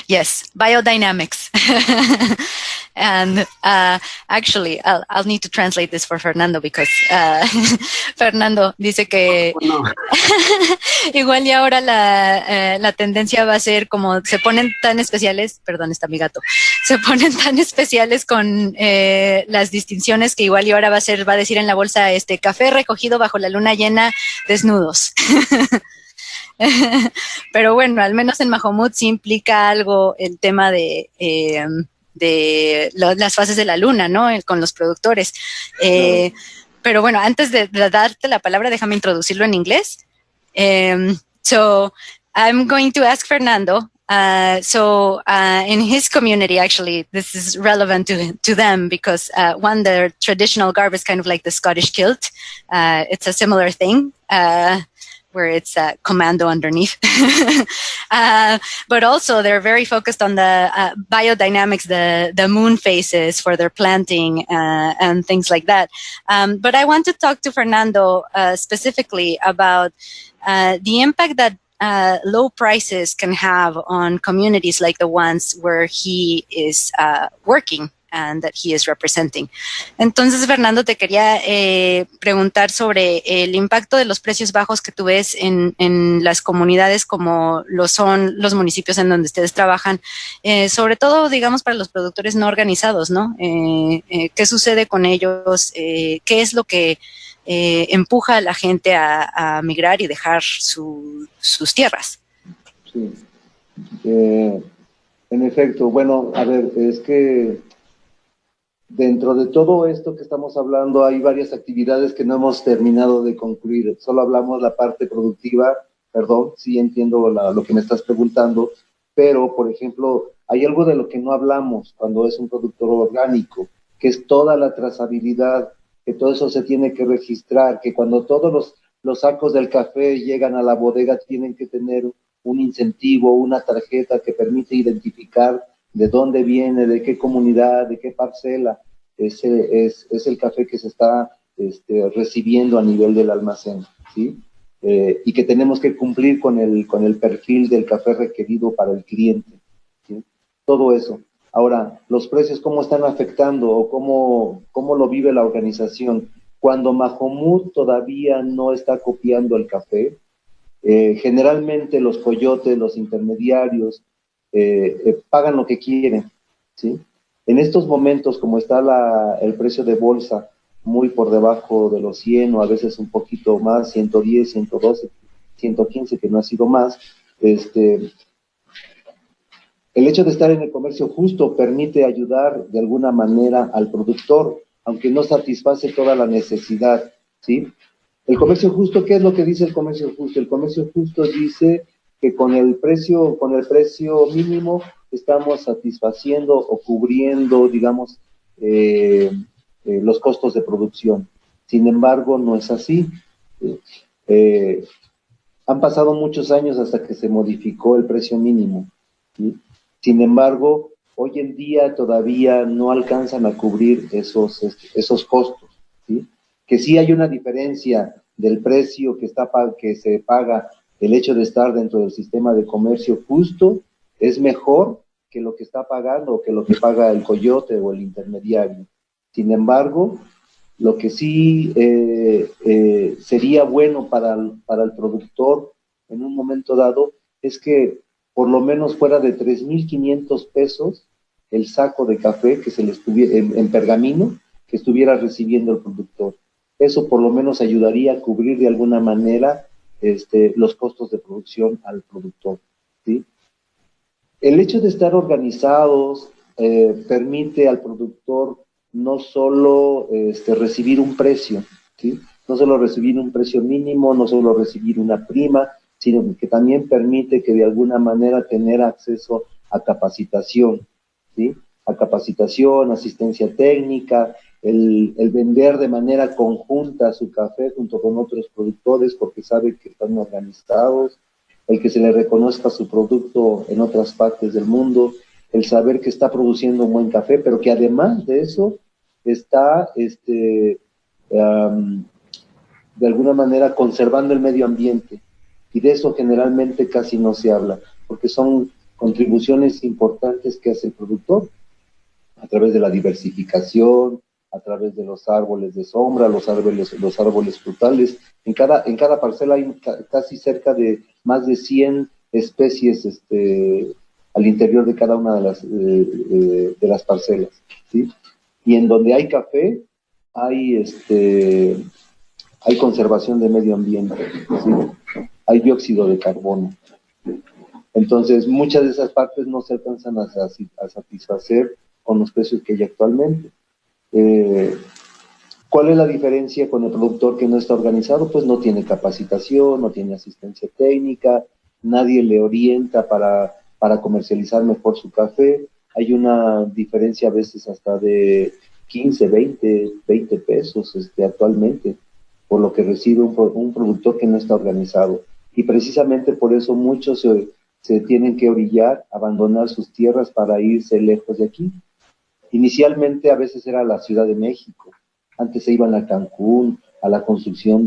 Yes, biodynamics. And actually, I'll need to translate this for Fernando because Fernando dice que igual y ahora la tendencia va a ser como se ponen tan especiales, perdón, está mi gato, se ponen tan especiales con las distinciones que igual y ahora va a decir en la bolsa café recogido bajo la luna llena, desnudos. Pero bueno, al menos en Majomut sí implica algo el tema de las fases de la luna, ¿no? Con los productores. Pero bueno, antes de darte la palabra, déjame introducirlo en inglés. So I'm going to ask Fernando. In his community, actually, this is relevant to them because their traditional garb is kind of like the Scottish kilt. It's a similar thing. where it's commando underneath. But also they're very focused on the biodynamics, the moon phases for their planting and things like that. But I want to talk to Fernando specifically about the impact that low prices can have on communities like the ones where he is working and that he is representing. Entonces, Fernando, te quería preguntar sobre el impacto de los precios bajos que tú ves en las comunidades como lo son los municipios en donde ustedes trabajan, sobre todo, digamos, para los productores no organizados, ¿no? ¿Qué sucede con ellos? ¿Qué es lo que empuja a la gente a migrar y dejar sus tierras? Sí. En efecto, bueno, a ver, es que dentro de todo esto que estamos hablando hay varias actividades que no hemos terminado de concluir. Solo hablamos la parte productiva, perdón, sí entiendo lo que me estás preguntando, pero, por ejemplo, hay algo de lo que no hablamos cuando es un productor orgánico, que es toda la trazabilidad, que todo eso se tiene que registrar, que cuando todos los sacos del café llegan a la bodega tienen que tener un incentivo, una tarjeta que permite identificar de dónde viene, de qué comunidad, de qué parcela es el café que se está recibiendo a nivel del almacén, ¿sí? Y que tenemos que cumplir con el perfil del café requerido para el cliente, ¿sí? Todo eso. Ahora, los precios, ¿cómo están afectando o cómo lo vive la organización? Cuando Majomut todavía no está copiando el café, generalmente los coyotes, los intermediarios, pagan lo que quieren, ¿sí? En estos momentos, como está el precio de bolsa muy por debajo de los 100 o a veces un poquito más, 110, 112, 115, que no ha sido más, el hecho de estar en el comercio justo permite ayudar de alguna manera al productor, aunque no satisface toda la necesidad, ¿sí? El comercio justo, ¿qué es lo que dice el comercio justo? El comercio justo dice que con el precio mínimo estamos satisfaciendo o cubriendo, digamos, los costos de producción. Sin embargo, no es así. Han pasado muchos años hasta que se modificó el precio mínimo, ¿sí? Sin embargo, hoy en día todavía no alcanzan a cubrir esos costos, ¿sí? Que sí hay una diferencia del precio que se paga el hecho de estar dentro del sistema de comercio justo, es mejor que lo que está pagando o que lo que paga el coyote o el intermediario. Sin embargo, lo que sí sería bueno para el productor en un momento dado es que por lo menos fuera de 3,500 pesos el saco de café que se le estuviera en pergamino que estuviera recibiendo el productor. Eso por lo menos ayudaría a cubrir de alguna manera los costos de producción al productor, ¿sí? El hecho de estar organizados permite al productor no solo recibir un precio, ¿sí? No solo recibir un precio mínimo, no solo recibir una prima, sino que también permite que de alguna manera tener acceso a capacitación, ¿sí? A capacitación, asistencia técnica, el vender de manera conjunta su café junto con otros productores porque sabe que están organizados, el que se le reconozca su producto en otras partes del mundo, el saber que está produciendo un buen café, pero que además de eso está de alguna manera conservando el medio ambiente. Y de eso generalmente casi no se habla, porque son contribuciones importantes que hace el productor a través de la diversificación, a través de los árboles de sombra, los árboles frutales. En cada parcela hay casi cerca de más de 100 especies al interior de cada una de las parcelas, ¿sí? Y en donde hay café, hay conservación de medio ambiente, ¿sí? Hay dióxido de carbono. Entonces, muchas de esas partes no se alcanzan a satisfacer con los precios que hay actualmente. ¿Cuál es la diferencia con el productor que no está organizado? Pues no tiene capacitación, no tiene asistencia técnica, nadie le orienta para comercializar mejor su café. Hay una diferencia a veces hasta de 15, 20 pesos actualmente. por lo que recibe un productor que no está organizado. Y precisamente por eso muchos se tienen que orillar, abandonar sus tierras para irse lejos de aquí. Inicialmente a veces era la Ciudad de México, antes se iban a Cancún, a la construcción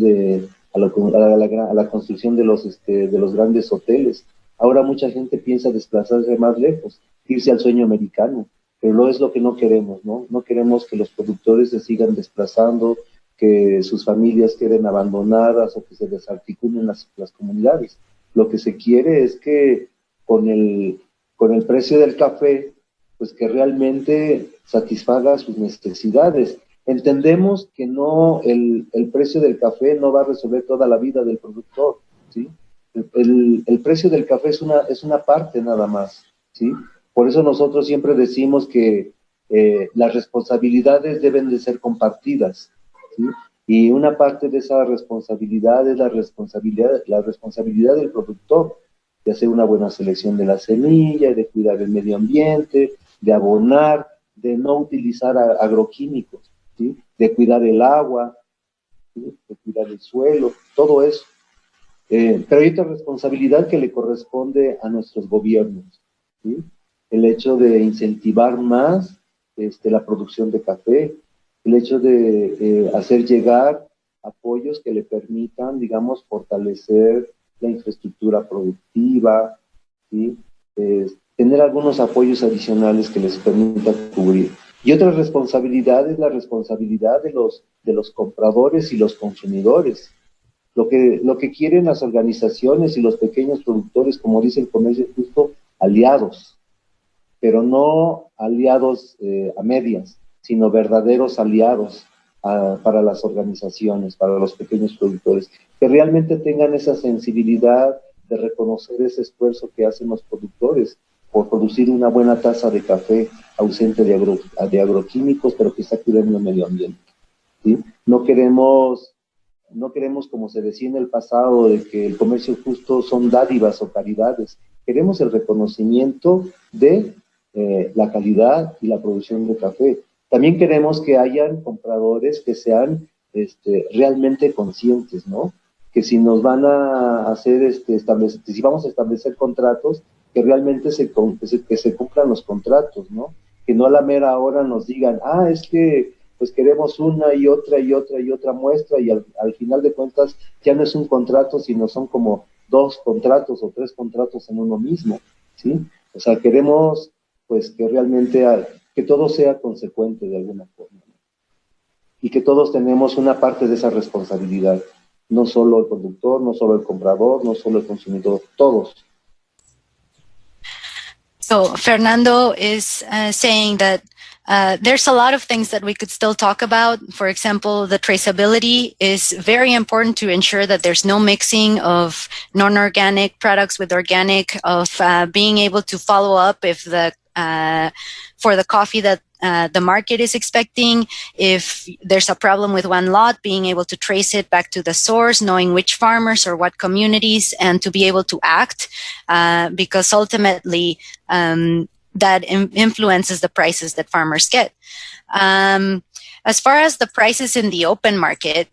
a la construcción de los grandes hoteles. Ahora mucha gente piensa desplazarse más lejos, irse al sueño americano, pero no es lo que no queremos, ¿no? No queremos que los productores se sigan desplazando, que sus familias queden abandonadas o que se desarticulen las comunidades. Lo que se quiere es que con el precio del café, pues que realmente satisfaga sus necesidades. Entendemos que no, el precio del café no va a resolver toda la vida del productor, ¿sí? El precio del café es una parte nada más, ¿sí? Por eso nosotros siempre decimos que las responsabilidades deben de ser compartidas, ¿sí? Y una parte de esa responsabilidad es la responsabilidad del productor, de hacer una buena selección de la semilla, de cuidar el medio ambiente, de abonar, de no utilizar agroquímicos, ¿sí? De cuidar el agua, ¿sí? De cuidar el suelo, todo eso. Pero hay otra responsabilidad que le corresponde a nuestros gobiernos, ¿sí? El hecho de incentivar más la producción de café, el hecho de hacer llegar apoyos que le permitan, digamos, fortalecer la infraestructura productiva, ¿sí? Tener algunos apoyos adicionales que les permitan cubrir. Y otra responsabilidad es la responsabilidad de los compradores y los consumidores. Lo que quieren las organizaciones y los pequeños productores, como dice el comercio justo, aliados, pero no aliados a medias, sino verdaderos aliados para las organizaciones, para los pequeños productores, que realmente tengan esa sensibilidad de reconocer ese esfuerzo que hacen los productores por producir una buena taza de café ausente de agroquímicos, pero que está cuidando el medio ambiente, ¿sí? No queremos, como se decía en el pasado, de que el comercio justo son dádivas o caridades. Queremos el reconocimiento de la calidad y la producción de café. También queremos que hayan compradores que sean realmente conscientes, ¿no? Que si nos van a hacer, si vamos a establecer contratos, que realmente que se cumplan los contratos, ¿no? Que no a la mera hora nos digan, es que pues queremos una y otra y otra y otra muestra, y al final de cuentas ya no es un contrato, sino son como 2 contratos o 3 contratos en uno mismo, ¿sí? O sea, queremos pues que realmente que todo sea consecuente de alguna forma, ¿no? Y que todos tenemos una parte de esa responsabilidad, no solo el productor, no solo el comprador, no solo el consumidor, todos. So Fernando is saying that there's a lot of things that we could still talk about. For example, the traceability is very important to ensure that there's no mixing of non-organic products with organic, of being able to follow up if for the coffee that the market is expecting, if there's a problem with one lot, being able to trace it back to the source, knowing which farmers or what communities, and to be able to act, because ultimately that influences the prices that farmers get. As far as the prices in the open market,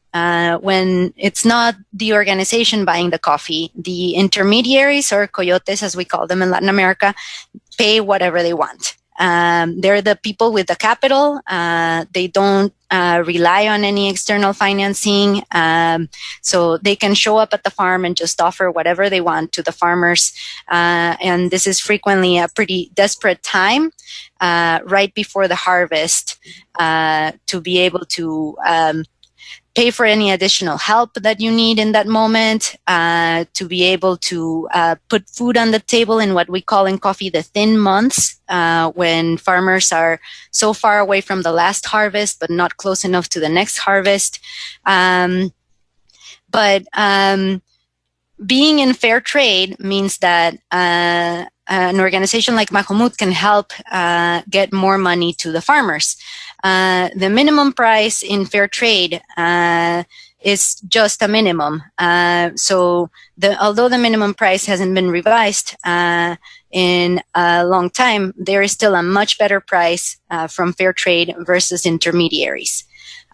when it's not the organization buying the coffee, the intermediaries, or coyotes as we call them in Latin America, pay whatever they want. They're the people with the capital. They don't rely on any external financing. So they can show up at the farm and just offer whatever they want to the farmers. And this is frequently a pretty desperate time, right before the harvest, to be able to pay for any additional help that you need in that moment, to be able to put food on the table in what we call in coffee the thin months, when farmers are so far away from the last harvest but not close enough to the next harvest. But being in fair trade means that an organization like Majomut can help get more money to the farmers. The minimum price in fair trade is just a minimum. So although the minimum price hasn't been revised in a long time, there is still a much better price from fair trade versus intermediaries.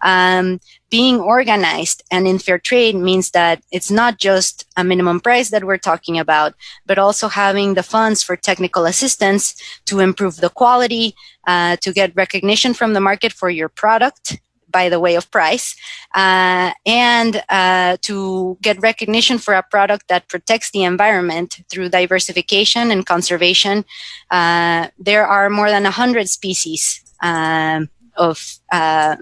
Being organized and in fair trade means that it's not just a minimum price that we're talking about, but also having the funds for technical assistance to improve the quality, to get recognition from the market for your product by the way of price, and to get recognition for a product that protects the environment through diversification and conservation. There are more than 100 species of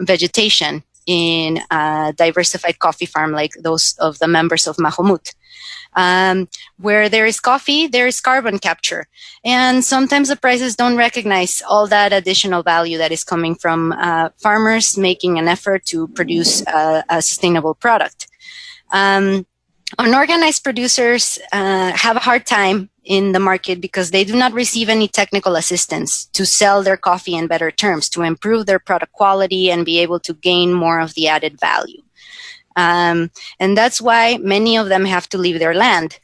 vegetation in a diversified coffee farm like those of the members of Majomut. Where there is coffee, there is carbon capture. And sometimes the prices don't recognize all that additional value that is coming from farmers making an effort to produce a sustainable product. Unorganized producers have a hard time in the market because they do not receive any technical assistance to sell their coffee in better terms, to improve their product quality and be able to gain more of the added value. And that's why many of them have to leave their land.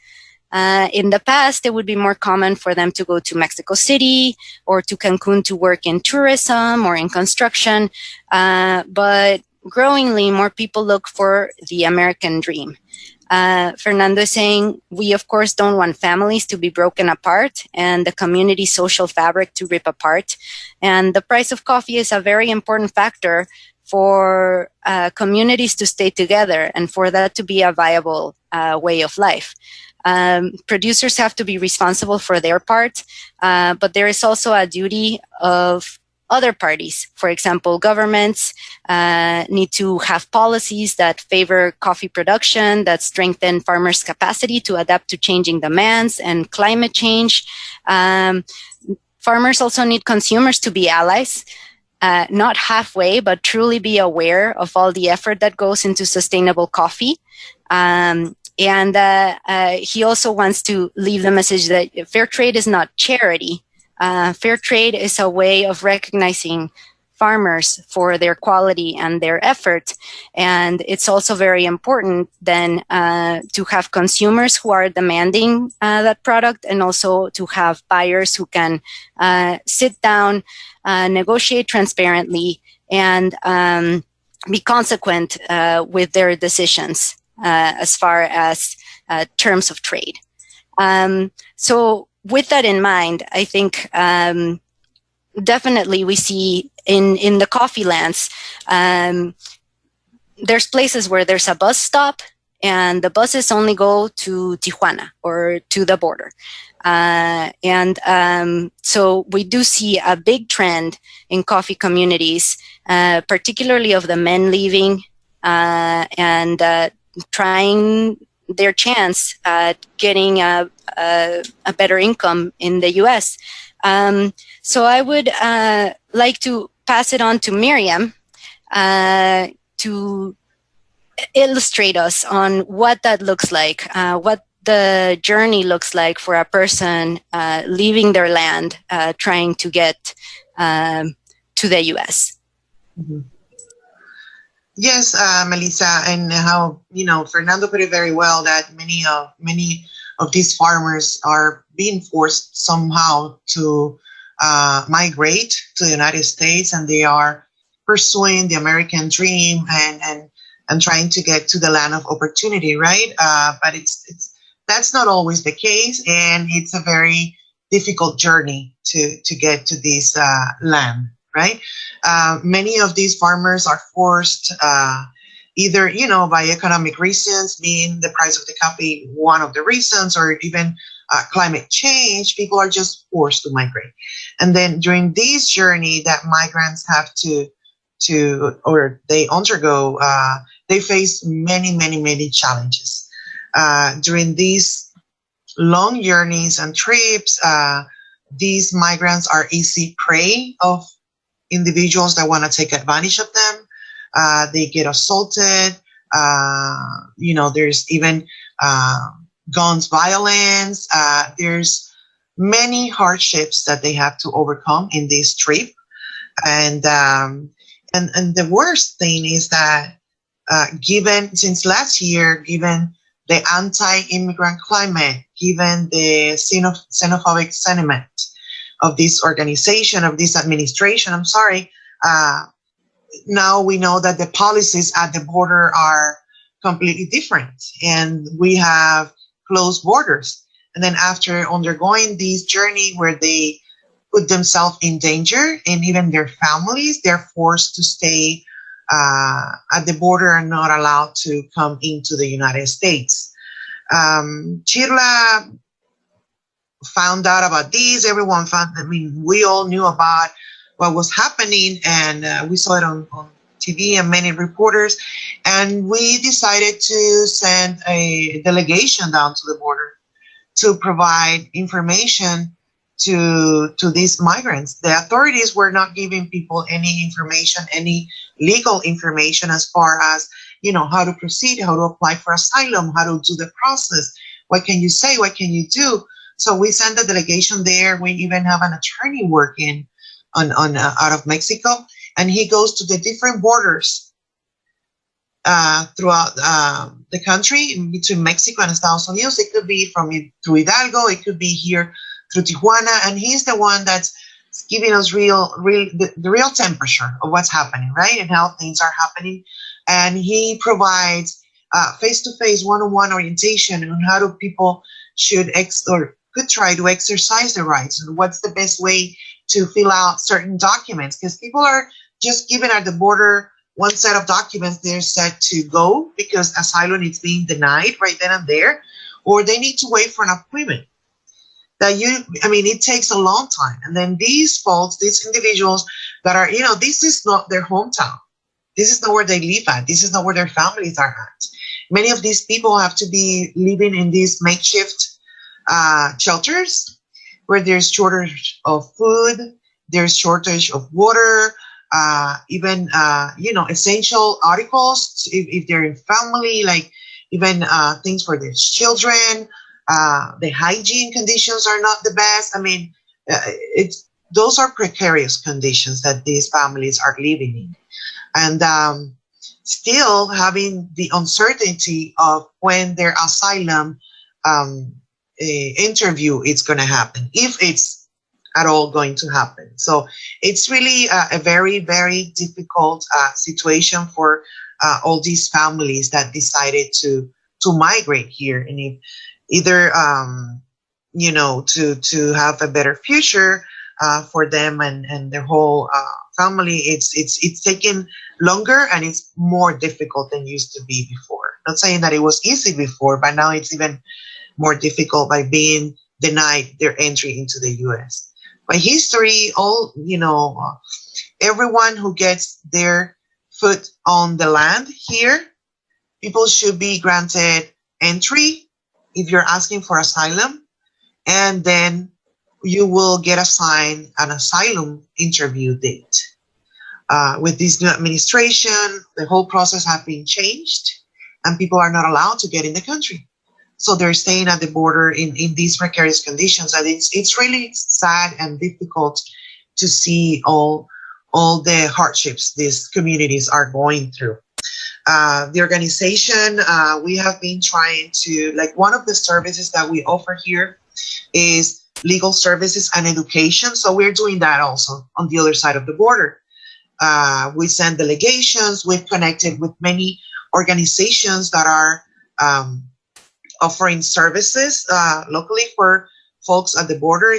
In the past, it would be more common for them to go to Mexico City or to Cancun to work in tourism or in construction. But growingly, more people look for the American dream. Fernando is saying, we of course don't want families to be broken apart and the community social fabric to rip apart. And the price of coffee is a very important factor for communities to stay together and for that to be a viable way of life. Producers have to be responsible for their part, but there is also a duty of other parties. For example, governments need to have policies that favor coffee production, that strengthen farmers' capacity to adapt to changing demands and climate change. Farmers also need consumers to be allies. Not halfway, but truly be aware of all the effort that goes into sustainable coffee. And he also wants to leave the message that fair trade is not charity. Fair trade is a way of recognizing farmers for their quality and their effort. And it's also very important then to have consumers who are demanding that product and also to have buyers who can sit down, negotiate transparently, and be consequent with their decisions as far as terms of trade. So with that in mind, I think definitely we see in the coffee lands, there's places where there's a bus stop and the buses only go to Tijuana or to the border. So we do see a big trend in coffee communities, particularly of the men leaving and trying their chance at getting a better income in the U.S. So I would like to pass it on to Miriam to illustrate us on what that looks like, what the journey looks like for a person leaving their land, trying to get to the U.S. Mm-hmm. Yes, Melissa, and how, Fernando put it very well, that many of these farmers are being forced somehow to migrate to the United States, and they are pursuing the American dream and trying to get to the land of opportunity, right? But that's not always the case, and it's a very difficult journey to get to this land, right? Many of these farmers are forced either, by economic reasons, being the price of the coffee one of the reasons, or even climate change. People are just forced to migrate. And then during this journey that migrants have to or they undergo, they face many, many, many challenges. During these long journeys and trips, these migrants are easy prey of individuals that want to take advantage of them. They get assaulted. There's even guns violence. There's many hardships that they have to overcome in this trip. And the worst thing is that since last year, given the anti-immigrant climate, given the xenophobic sentiment of this organization, of this administration, now we know that the policies at the border are completely different, and we have closed borders. And then after undergoing this journey where they put themselves in danger and even their families, they're forced to stay at the border and not allowed to come into the United States. Chirla found out about this. Everyone found, I mean, we all knew about what was happening, and we saw it on TV and many reporters. And we decided to send a delegation down to the border to provide information to these migrants. The authorities were not giving people any information, any legal information as far as, you know, how to proceed, how to apply for asylum, how to do the process. What can you say? What can you do? So we sent a delegation there. We even have an attorney working on out of Mexico, and he goes to the different borders throughout the country between Mexico and Estados Unidos. It could be through Hidalgo. It could be here through Tijuana, and he's the one that's giving us the real temperature of what's happening, right, and how things are happening. And he provides face-to-face, one-on-one orientation on how do people should could try to exercise their rights, and what's the best way to fill out certain documents, because people are just given at the border one set of documents. They're set to go because asylum is being denied right then and there, or they need to wait for an appointment. It takes a long time. And then these folks, these individuals that are, this is not their hometown. This is not where they live at. This is not where their families are at. Many of these people have to be living in these makeshift shelters where there's shortage of food, there's shortage of water, even essential articles if they're in family, like even things for their children. The hygiene conditions are not the best. Those are precarious conditions that these families are living in, and still having the uncertainty of when their asylum interview is going to happen, if it's at all going to happen. So it's really a very, very difficult situation for all these families that decided to migrate here, and either to have a better future for them and their whole family. It's taken longer, and it's more difficult than used to be before. Not saying that it was easy before, but now it's even more difficult by being denied their entry into the U.S. By history, everyone who gets their foot on the land here, people should be granted entry if you're asking for asylum, and then you will get assigned an asylum interview date. With this new administration, the whole process has been changed, and people are not allowed to get in the country. So they're staying at the border in these precarious conditions, and it's really sad and difficult to see all the hardships these communities are going through. The organization, we have been trying to, one of the services that we offer here is legal services and education. So we're doing that also on the other side of the border. We send delegations. We've connected with many organizations that are offering services locally for folks at the border.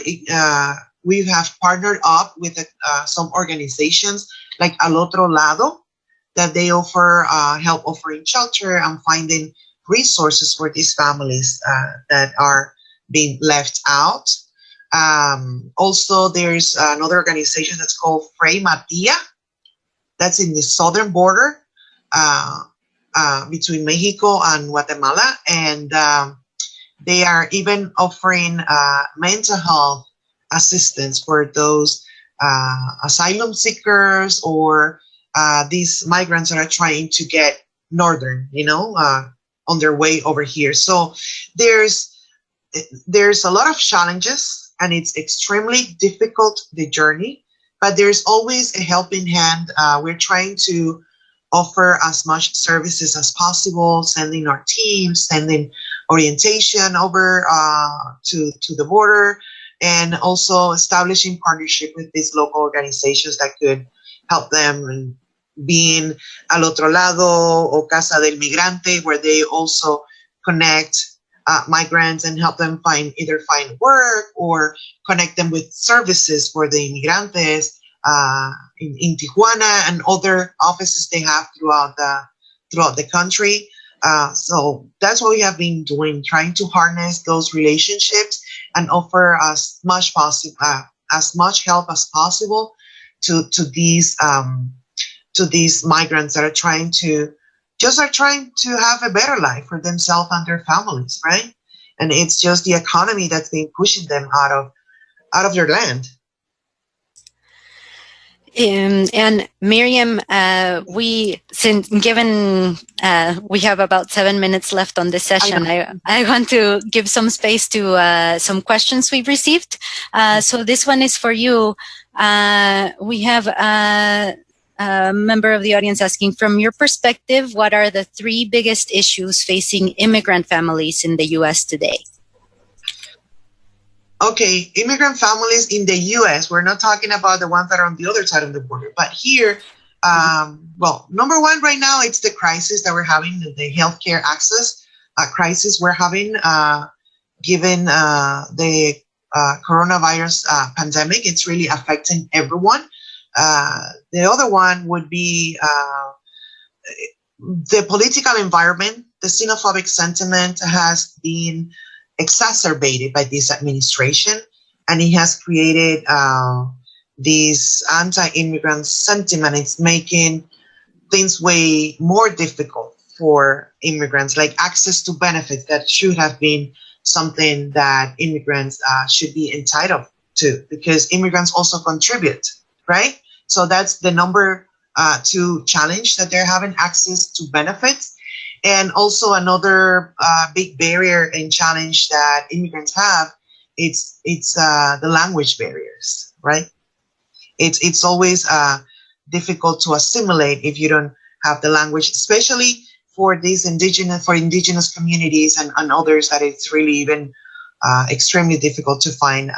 We have partnered up with some organizations like Al Otro Lado, that they offer help offering shelter and finding resources for these families that are being left out. Also, there's another organization that's called Frei Matia, that's in the southern border between Mexico and Guatemala, and they are even offering mental health assistance for those asylum seekers or these migrants that are trying to get northern, on their way over here. So there's a lot of challenges, and it's extremely difficult, the journey, but there's always a helping hand. We're trying to offer as much services as possible, sending our teams, sending orientation over to the border, and also establishing partnership with these local organizations that could help them and being Al Otro Lado or Casa del Migrante, where they also connect migrants and help them either find work or connect them with services for the inmigrantes in Tijuana and other offices they have throughout the country. So that's what we have been doing, trying to harness those relationships and offer as much help as possible to these migrants that are trying to have a better life for themselves and their families, right? And it's just the economy that's been pushing them out of their land. And Miriam, we have about 7 minutes left on this session, I want to give some space to some questions we've received. So this one is for you. We have a member of the audience asking, from your perspective, what are the 3 biggest issues facing immigrant families in the U.S. today? Okay, immigrant families in the U.S., we're not talking about the ones that are on the other side of the border, but here, well, number one right now, it's the crisis that we're having, the healthcare access crisis we're having, given the coronavirus pandemic. It's really affecting everyone. The other one would be the political environment. The xenophobic sentiment has been exacerbated by this administration, and it has created this anti-immigrant sentiment. It's making things way more difficult for immigrants, like access to benefits that should have been something that immigrants should be entitled to, because immigrants also contribute, right? So that's the number 2 challenge, that they're having access to benefits. And also another big barrier and challenge that immigrants have, it's the language barriers, right? It's always difficult to assimilate if you don't have the language, especially for these indigenous communities and others, that it's really even extremely difficult to find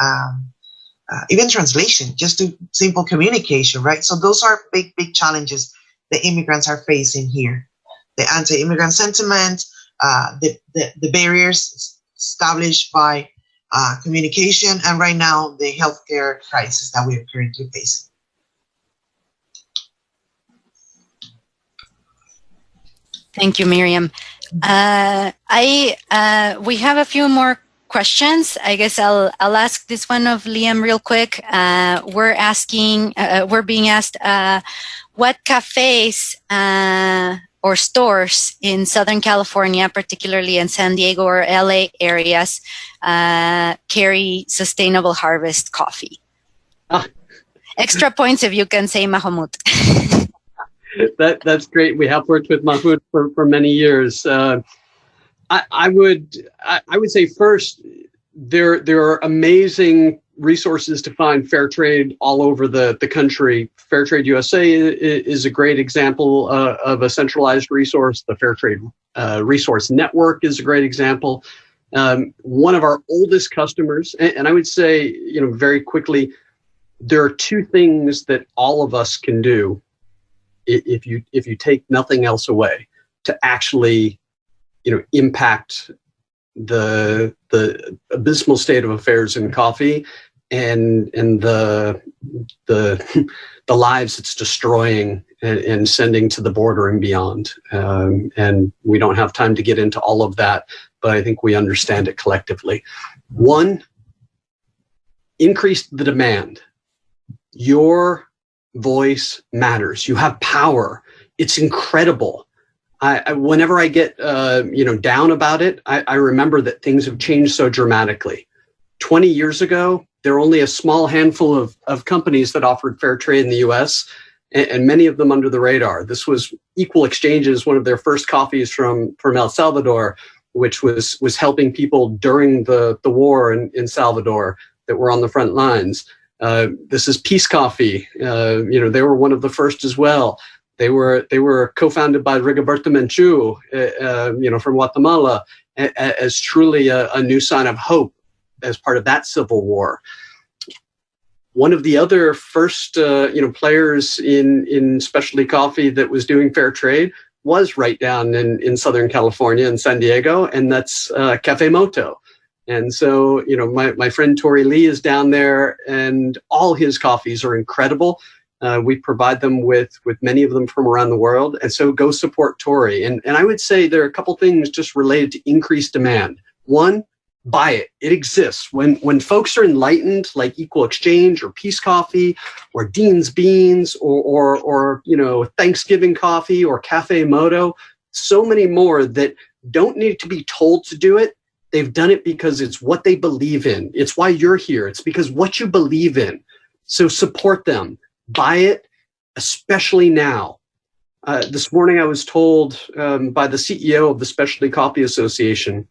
even translation, just to simple communication, right? So those are big challenges the immigrants are facing here. The anti-immigrant sentiment, the barriers established by communication, and right now the healthcare crisis that we are currently facing. Thank you, Miriam. We have a few more questions. I guess I'll ask this one of Liam real quick. We're being asked what cafes or stores in Southern California, particularly in San Diego or LA areas, carry sustainable harvest coffee. Extra points if you can say Majomut. That's great. We have worked with Majomut for many years. I would say first, there are amazing resources to find fair trade all over the country. Fair Trade USA is a great example of a centralized resource. The Fair Trade Resource Network is a great example. One of our oldest customers, and I would say, very quickly, there are 2 things that all of us can do if you take nothing else away to actually, impact the abysmal state of affairs in coffee and the lives it's destroying and sending to the border and beyond. And we don't have time to get into all of that, but I think we understand it collectively. 1, increase the demand. Your voice matters. You have power. It's incredible. Whenever I get down about it, I remember that things have changed so dramatically. 20 years ago, there were only a small handful of companies that offered fair trade in the U.S., and many of them under the radar. This was Equal Exchanges, one of their first coffees from El Salvador, which was helping people during the war in Salvador that were on the front lines. This is Peace Coffee. They were one of the first as well. They were co-founded by Rigoberto Menchú, from Guatemala, as truly a new sign of hope as part of that civil war. One of the other first players in specialty coffee that was doing fair trade was right down in Southern California in San Diego, and that's Cafe Moto. And so, my friend Tori Lee is down there, and all his coffees are incredible. We provide them with many of them from around the world. And so go support Tori. And I would say there are a couple things just related to increased demand. One, buy it. It exists. When folks are enlightened, like Equal Exchange or Peace Coffee or Dean's Beans or Thanksgiving Coffee or Cafe Moto, so many more that don't need to be told to do it. They've done it because it's what they believe in. It's why you're here. It's because what you believe in. So support them. Buy it, especially now. This morning I was told by the CEO of the Specialty Coffee Association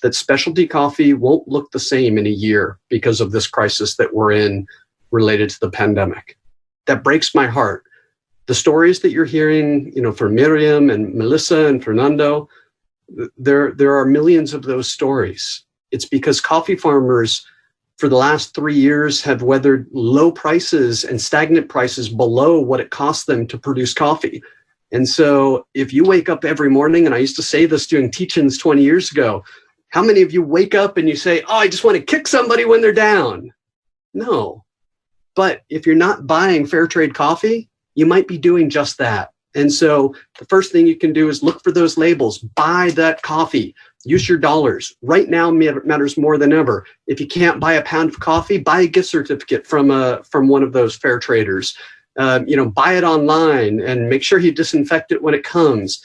that specialty coffee won't look the same in a year because of this crisis that we're in related to the pandemic. That breaks my heart. The stories that you're hearing, from Miriam and Melissa and Fernando, there are millions of those stories. It's because coffee farmers for the last 3 years have weathered low prices and stagnant prices below what it costs them to produce coffee. And so if you wake up every morning, and I used to say this doing teach-ins 20 years ago, how many of you wake up and you say, oh, I just want to kick somebody when they're down? No. But if you're not buying fair trade coffee, you might be doing just that. And so the first thing you can do is look for those labels, buy that coffee, use your dollars. Right now matters more than ever. If you can't buy a pound of coffee, buy a gift certificate from one of those fair traders. Buy it online and make sure you disinfect it when it comes,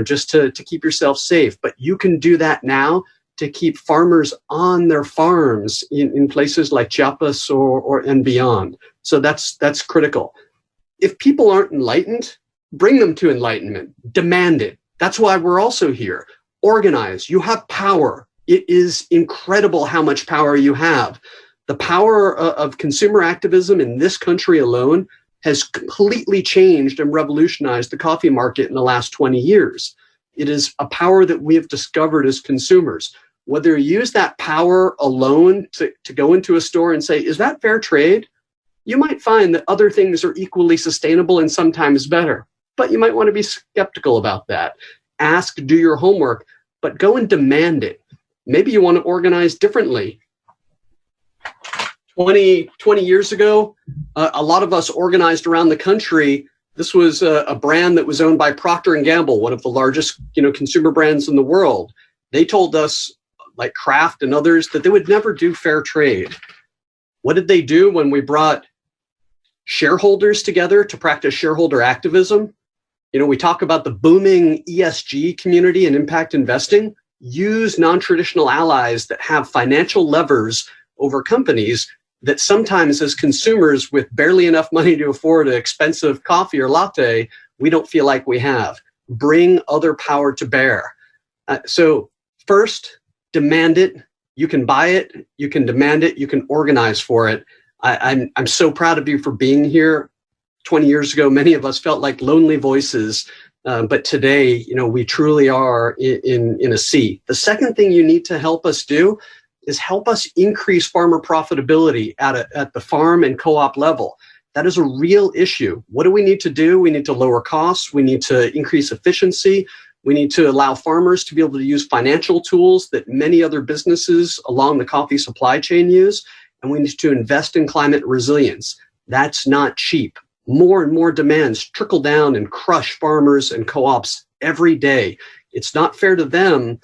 just to keep yourself safe. But you can do that now to keep farmers on their farms in places like Chiapas and beyond. So that's critical. If people aren't enlightened, bring them to enlightenment, demand it. That's why we're also here. Organize. You have power. It is incredible how much power you have. The power of consumer activism in this country alone has completely changed and revolutionized the coffee market in the last 20 years. It is a power that we have discovered as consumers. Whether you use that power alone to go into a store and say, is that fair trade? You might find that other things are equally sustainable and sometimes better. But you might want to be skeptical about that. Ask, do your homework, but go and demand it. Maybe you want to organize differently. 20 years ago, a lot of us organized around the country. This was a brand that was owned by Procter & Gamble, one of the largest consumer brands in the world. They told us, like Kraft and others, that they would never do fair trade. What did they do when we brought shareholders together to practice shareholder activism? We talk about the booming ESG community and impact investing. Use non-traditional allies that have financial levers over companies that sometimes as consumers with barely enough money to afford an expensive coffee or latte, we don't feel like we have. Bring other power to bear. So first, demand it. You can buy it. You can demand it. You can organize for it. I'm so proud of you for being here. 20 years ago, many of us felt like lonely voices, but today, we truly are in a sea. The second thing you need to help us do is help us increase farmer profitability at the farm and co-op level. That is a real issue. What do we need to do? We need to lower costs. We need to increase efficiency. We need to allow farmers to be able to use financial tools that many other businesses along the coffee supply chain use. And we need to invest in climate resilience. That's not cheap. More and more demands trickle down and crush farmers and co-ops every day. It's not fair to them,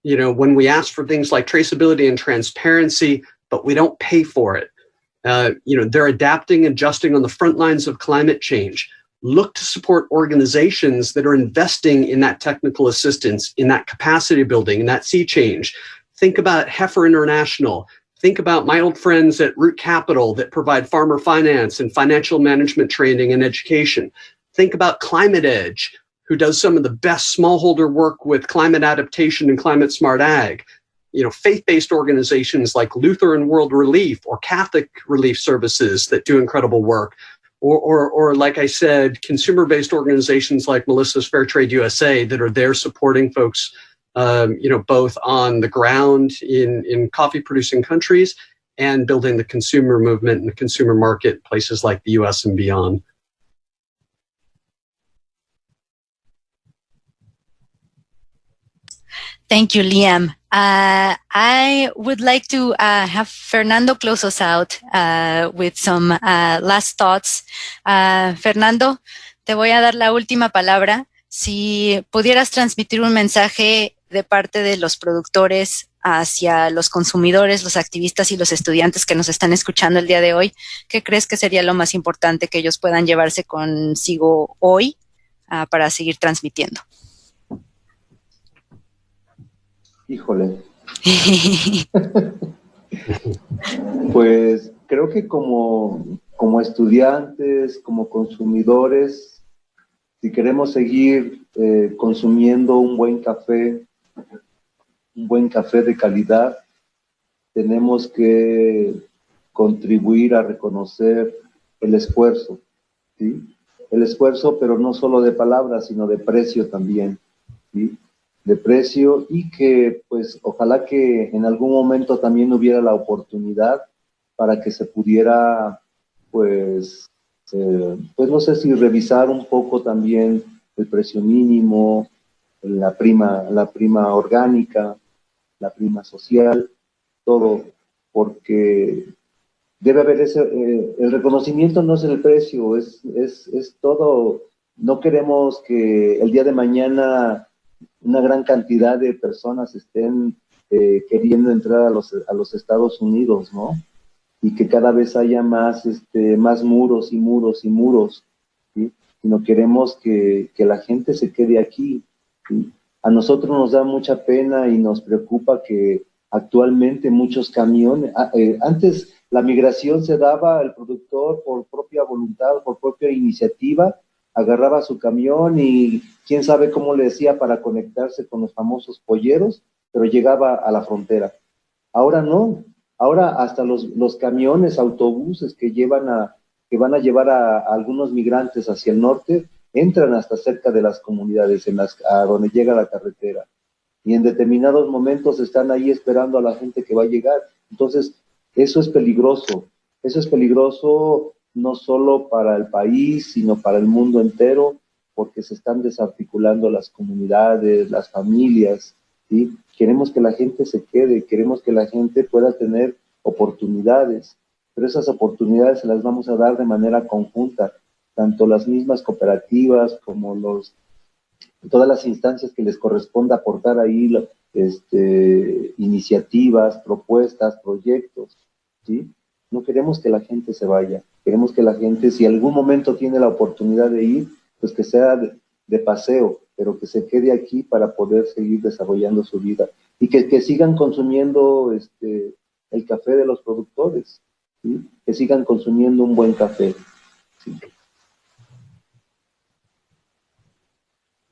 when we ask for things like traceability and transparency, but we don't pay for it. They're adapting and adjusting on the front lines of climate change. Look to support organizations that are investing in that technical assistance, in that capacity building, in that sea change. Think about Heifer International. Think about my old friends at Root Capital that provide farmer finance and financial management training and education. Think about Climate Edge, who does some of the best smallholder work with climate adaptation and climate smart ag. Faith-based organizations like Lutheran World Relief or Catholic Relief Services that do incredible work. Or like I said, consumer-based organizations like Melissa's Fair Trade USA that are there supporting folks both on the ground in coffee producing countries and building the consumer movement and the consumer market in places like the US and beyond. Thank you, Liam. I would like to have Fernando close us out with some last thoughts. Fernando, te voy a dar la última palabra. Si pudieras transmitir un mensaje de parte de los productores hacia los consumidores, los activistas y los estudiantes que nos están escuchando el día de hoy, ¿qué crees que sería lo más importante que ellos puedan llevarse consigo hoy para seguir transmitiendo? Híjole. Pues creo que como estudiantes, como consumidores, si queremos seguir consumiendo un buen café de calidad, tenemos que contribuir a reconocer el esfuerzo, ¿sí? El esfuerzo, pero no solo de palabras, sino de precio también, ¿sí? De precio, y que pues ojalá que en algún momento también hubiera la oportunidad para que se pudiera pues no sé si revisar un poco también el precio mínimo, la prima orgánica, la prima social, todo, porque debe haber el reconocimiento no es el precio, es todo. No queremos que el día de mañana una gran cantidad de personas estén queriendo entrar a los Estados Unidos, ¿no? Y que cada vez haya más muros y muros y muros, ¿sí? Sino queremos que la gente se quede aquí, ¿sí? A nosotros nos da mucha pena y nos preocupa que actualmente muchos camiones, antes la migración se daba, el productor por propia voluntad, por propia iniciativa, agarraba su camión y quién sabe cómo le decía para conectarse con los famosos polleros, pero llegaba a la frontera. Ahora no, ahora hasta los camiones, autobuses que van a llevar a algunos migrantes hacia el norte, entran hasta cerca de las comunidades, a donde llega la carretera. Y en determinados momentos están ahí esperando a la gente que va a llegar. Entonces, eso es peligroso. Eso es peligroso no solo para el país, sino para el mundo entero, porque se están desarticulando las comunidades, las familias, ¿sí? Queremos que la gente se quede, queremos que la gente pueda tener oportunidades, pero esas oportunidades se las vamos a dar de manera conjunta, tanto las mismas cooperativas como todas las instancias que les corresponda aportar ahí, iniciativas, propuestas, proyectos, ¿sí? No queremos que la gente se vaya, queremos que la gente, si algún momento tiene la oportunidad de ir, pues que sea de paseo, pero que se quede aquí para poder seguir desarrollando su vida y que sigan consumiendo el café de los productores, ¿sí? Que sigan consumiendo un buen café, ¿sí?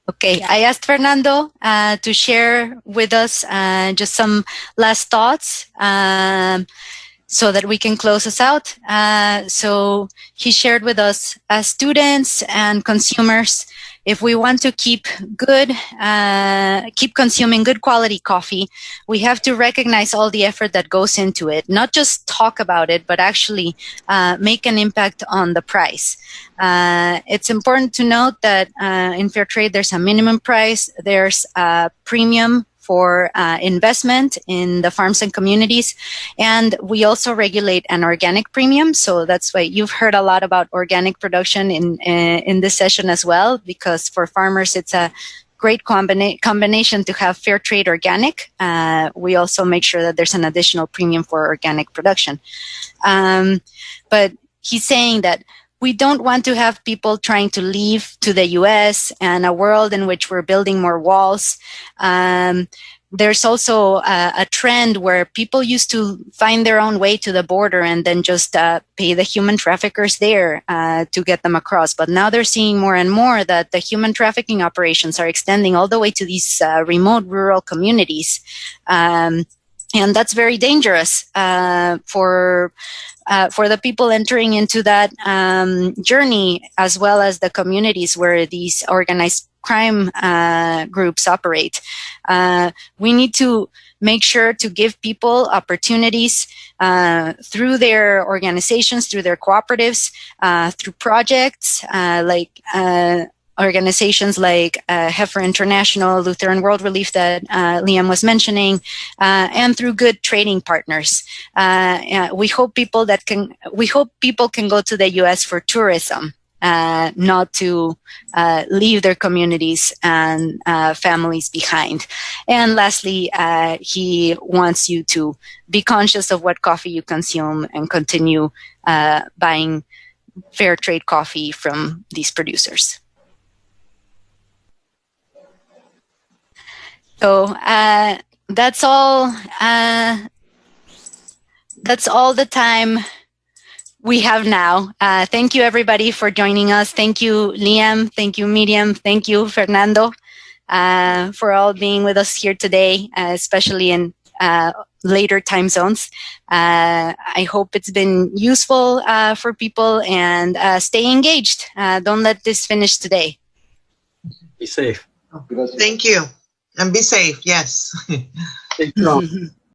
Okay, I asked Fernando to share with us just some last thoughts so that we can close us out. So he shared with us as students and consumers, if we want to keep consuming good quality coffee, we have to recognize all the effort that goes into it, not just talk about it, but actually make an impact on the price. It's important to note that in fair trade, there's a minimum price, there's a premium for investment in the farms and communities. And we also regulate an organic premium. So that's why you've heard a lot about organic production in this session as well, because for farmers, it's a great combination to have fair trade organic. We also make sure that there's an additional premium for organic production. But he's saying that we don't want to have people trying to leave to the US and a world in which we're building more walls. There's also a trend where people used to find their own way to the border and then just pay the human traffickers there to get them across. But now they're seeing more and more that the human trafficking operations are extending all the way to these remote rural communities. And that's very dangerous for the people entering into that journey, as well as the communities where these organized crime groups operate. We need to make sure to give people opportunities through their organizations, through their cooperatives, through projects like organizations like Heifer International, Lutheran World Relief that Liam was mentioning, and through good trading partners. We hope people can go to the U.S. for tourism, not to leave their communities and families behind. And lastly, he wants you to be conscious of what coffee you consume and continue buying fair trade coffee from these producers. So that's all. That's all the time we have now. Thank you, everybody, for joining us. Thank you, Liam. Thank you, Miriam. Thank you, Fernando, for all being with us here today, especially in later time zones. I hope it's been useful for people, and stay engaged. Don't let this finish today. Be safe. Thank you. And be safe, yes. Stay strong.